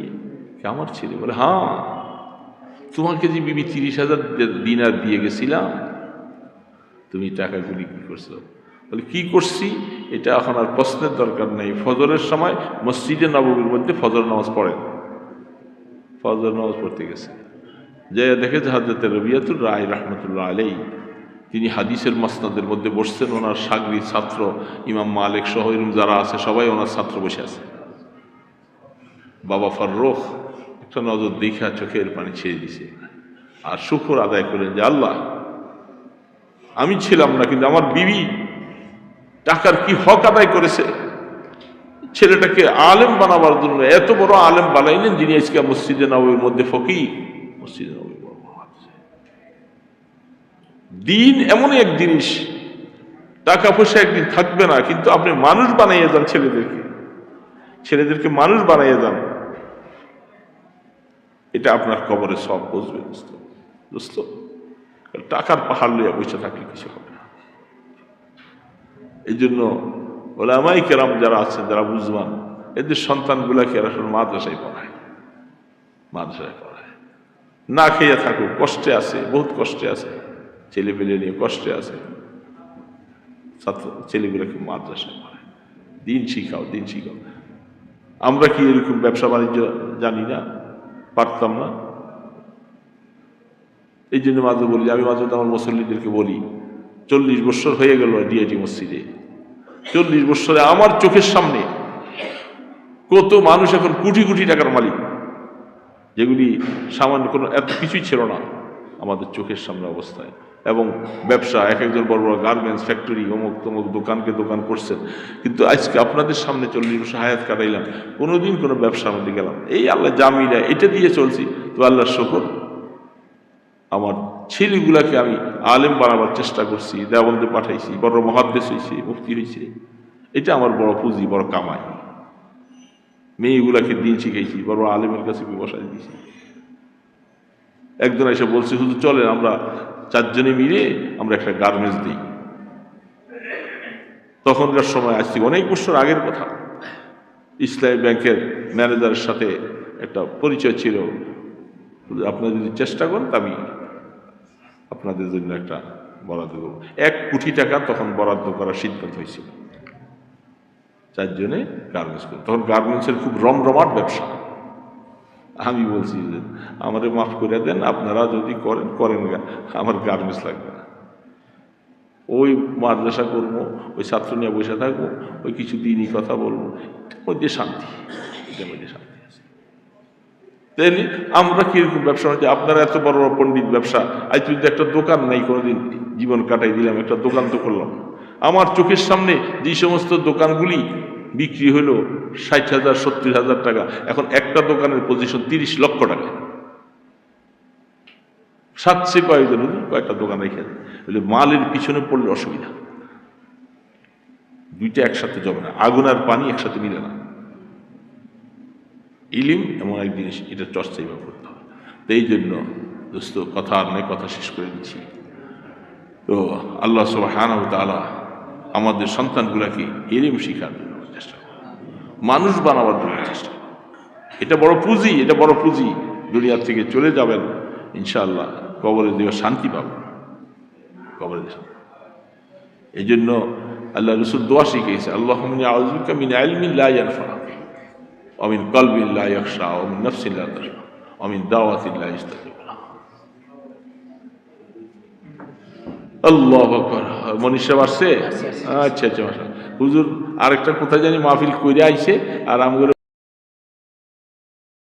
আমার ছেলে? বলে হ্যাঁ, তোমাকে যে বিবি 30,000 দিনার দিয়ে গেছিলাম, তুমি টাকাগুলি কি করছো? বলে কি করছি এটা এখন আর প্রশ্নের দরকার নেই। ফজরের সময় মসজিদে নববীর মধ্যে ফজর নামাজ পড়েন, ফজর নামাজ পড়তে গেছে, যে দেখেছে হযরত রবিয়াতুর রায় রহমতুল্লাহ আলাইহি, তিনি হাদিসের মাসনাদের মধ্যে বসছেন। ওনার শাগরিদ ছাত্র ইমাম মালিক সহ যারা আছে সবাই ওনার ছাত্র বসে আছে। বাবা ফররুখ একটা নজর দেখা চোখের পানি ছেড়ে দিছে আর শুকর আদায় করেন যে আল্লাহ আমি ছিলাম না, কিন্তু আমার বিবি টাকার কি হক আদায় করেছে, ছেলেটাকে আলেম বানাবার জন্য এত বড় আলেম বানাইলেন যিনি আজকে মসজিদে নববীর মধ্যে ফকিহ। মসজিদে নববী দিন এমনই এক জিনিস, টাকা পয়সা একদিন থাকবে না, কিন্তু আপনি মানুষ বানাইয়া যান, ছেলেদেরকে মানুষ বানাইয়া যান, এটা আপনার কবরে সব বুঝবে। দোস্ত, টাকার পাহাড় লইয়া বসে থাকলে কিছু হবে না। এই জন্য ওলামায়ে কেরাম যারা আছেন, যারা বুঝবান, এদের সন্তানগুলাকে আসলে মাদ্রাসায় পড়ায়, না খেয়ে থাকুক, কষ্টে আছে, বহুত কষ্টে আছে, ছেলে পেলে নিয়ে কষ্টে আছে, ছেলেগুলোকে মাদ্রাসায় পড়ায়, দিন শিখাও। আমরা কি এরকম ব্যবসা বাণিজ্য জানি না, পারতাম না? এই জন্য মাঝে বলি, আমি মাঝে আমার মুসল্লিদেরকে বলি, 40 বছর হয়ে গেল ডিআইটি মসজিদে, 40 বছরে আমার চোখের সামনে কত মানুষ এখন কোটি কোটি টাকার মালিক, যেগুলি সামান্য কোনো এত কিছুই ছিল না আমাদের চোখের সামনে অবস্থায়। এবং ব্যবসা, এক একজন বড় বড় গার্মেন্টস ফ্যাক্টরি, অমুক তমুক দোকান করছেন, কিন্তু আজকে আপনাদের সামনে 40 বছর হায়াত কাটাইলাম, কোনোদিন কোনো ব্যবসার মধ্যে গেলাম, এই আল্লাহ জামিলা এটা দিয়ে চলছি। তো আল্লাহর শুকর, আমার ছেলেগুলাকে আমি আলেম বানাবার চেষ্টা করছি, দেওবন্দে পাঠাইছি, বড় মুহাদ্দিস হয়েছে, মুফতি হয়েছে, এটা আমার বড় পুঁজি, বড় কামাই। মেয়েগুলাকে দিন শিখাইছি, বড় আলেমের কাছে বসাই দিয়েছি। একজন এসে বলছে, হুজুর চলেন আমরা 4 জনে মিলে আমরা একটা গার্মেন্টস দিই। তখনকার সময় আসছি, অনেক বছর আগের কথা, ইসলামী ব্যাংকের ম্যানেজারের সাথে একটা পরিচয় ছিল, আপনারা যদি চেষ্টা করেন আমি আপনাদের জন্য একটা বরাদ্দ দেব। 1 কোটি টাকা তখন বরাদ্দ করার সিদ্ধান্ত হয়েছিল, 4 জনে গার্মেন্টস করে। তখন গার্মেন্টসের খুব রমরমাট ব্যবসা। আমি বলছি যে আমাদের মাফ করে দেন, আপনারা যদি করেন, আমার গার্মেন্টস লাগবে না, ওই মাদ্রাসা করবো, ওই ছাত্র নিয়ে বসে থাকবো, ওই কিছু দিনই কথা বলবো, এটার মধ্যে শান্তি আছে। তাইলে আমরা কিরকম ব্যবসা হচ্ছে, আপনারা এত বড় বড় পণ্ডিত ব্যবসা, আজ যদি একটা দোকান নাই, কোনোদিন জীবন কাটাই দিলাম, একটা দোকান তো করলাম। আমার চোখের সামনে যে সমস্ত দোকানগুলি বিক্রি হলো 60,000 70,000 টাকা, এখন একটা দোকানের পজিশন 30 লক্ষ টাকা। সাতশে কয়েকটা দোকান রেখে বলে মালের পিছনে পড়লে অসুবিধা, দুইটা একসাথে জমে না, আগুন আর পানি একসাথে মিলে না। ইলিম এমন এক জিনিস, এটা চর্চাই বা করতে হবে। তো এই জন্য দোস্ত, কথা আর নয়, কথা শেষ করে দিচ্ছি। তো আল্লাহ সুবহানাহু ওয়া তাআলা আমাদের সন্তানগুলাকে ইলম শিখার জন্য চেষ্টা করে, মানুষ বানাবার জন্য চেষ্টা করে। এটা বড় পুঁজি, দুনিয়া থেকে চলে যাবেন ইনশাআল্লাহ, কবরে দিয়ে শান্তি পাবেন, কবরে দিয়ে। এই জন্য আল্লাহ রাসূল দোয়া শিখিয়েছে, আল্লাহুম্মা ইন্নী আউযু বিকা মিন ইলমিন লা ইয়ানফা ওয়া মিন কলবিন লা ইয়াখশা ওয়া মিন নাফসিন লা তাশবা ওয়া মিন দাওয়াতিন লা ইস্তাজাবু লাহা। আল্লাহু আকবার। মনীষা আসছে? আচ্ছা, হুজুর আরেকটা কোথায় জানি মাহফিল কইরা আইছে, আর আমগুলো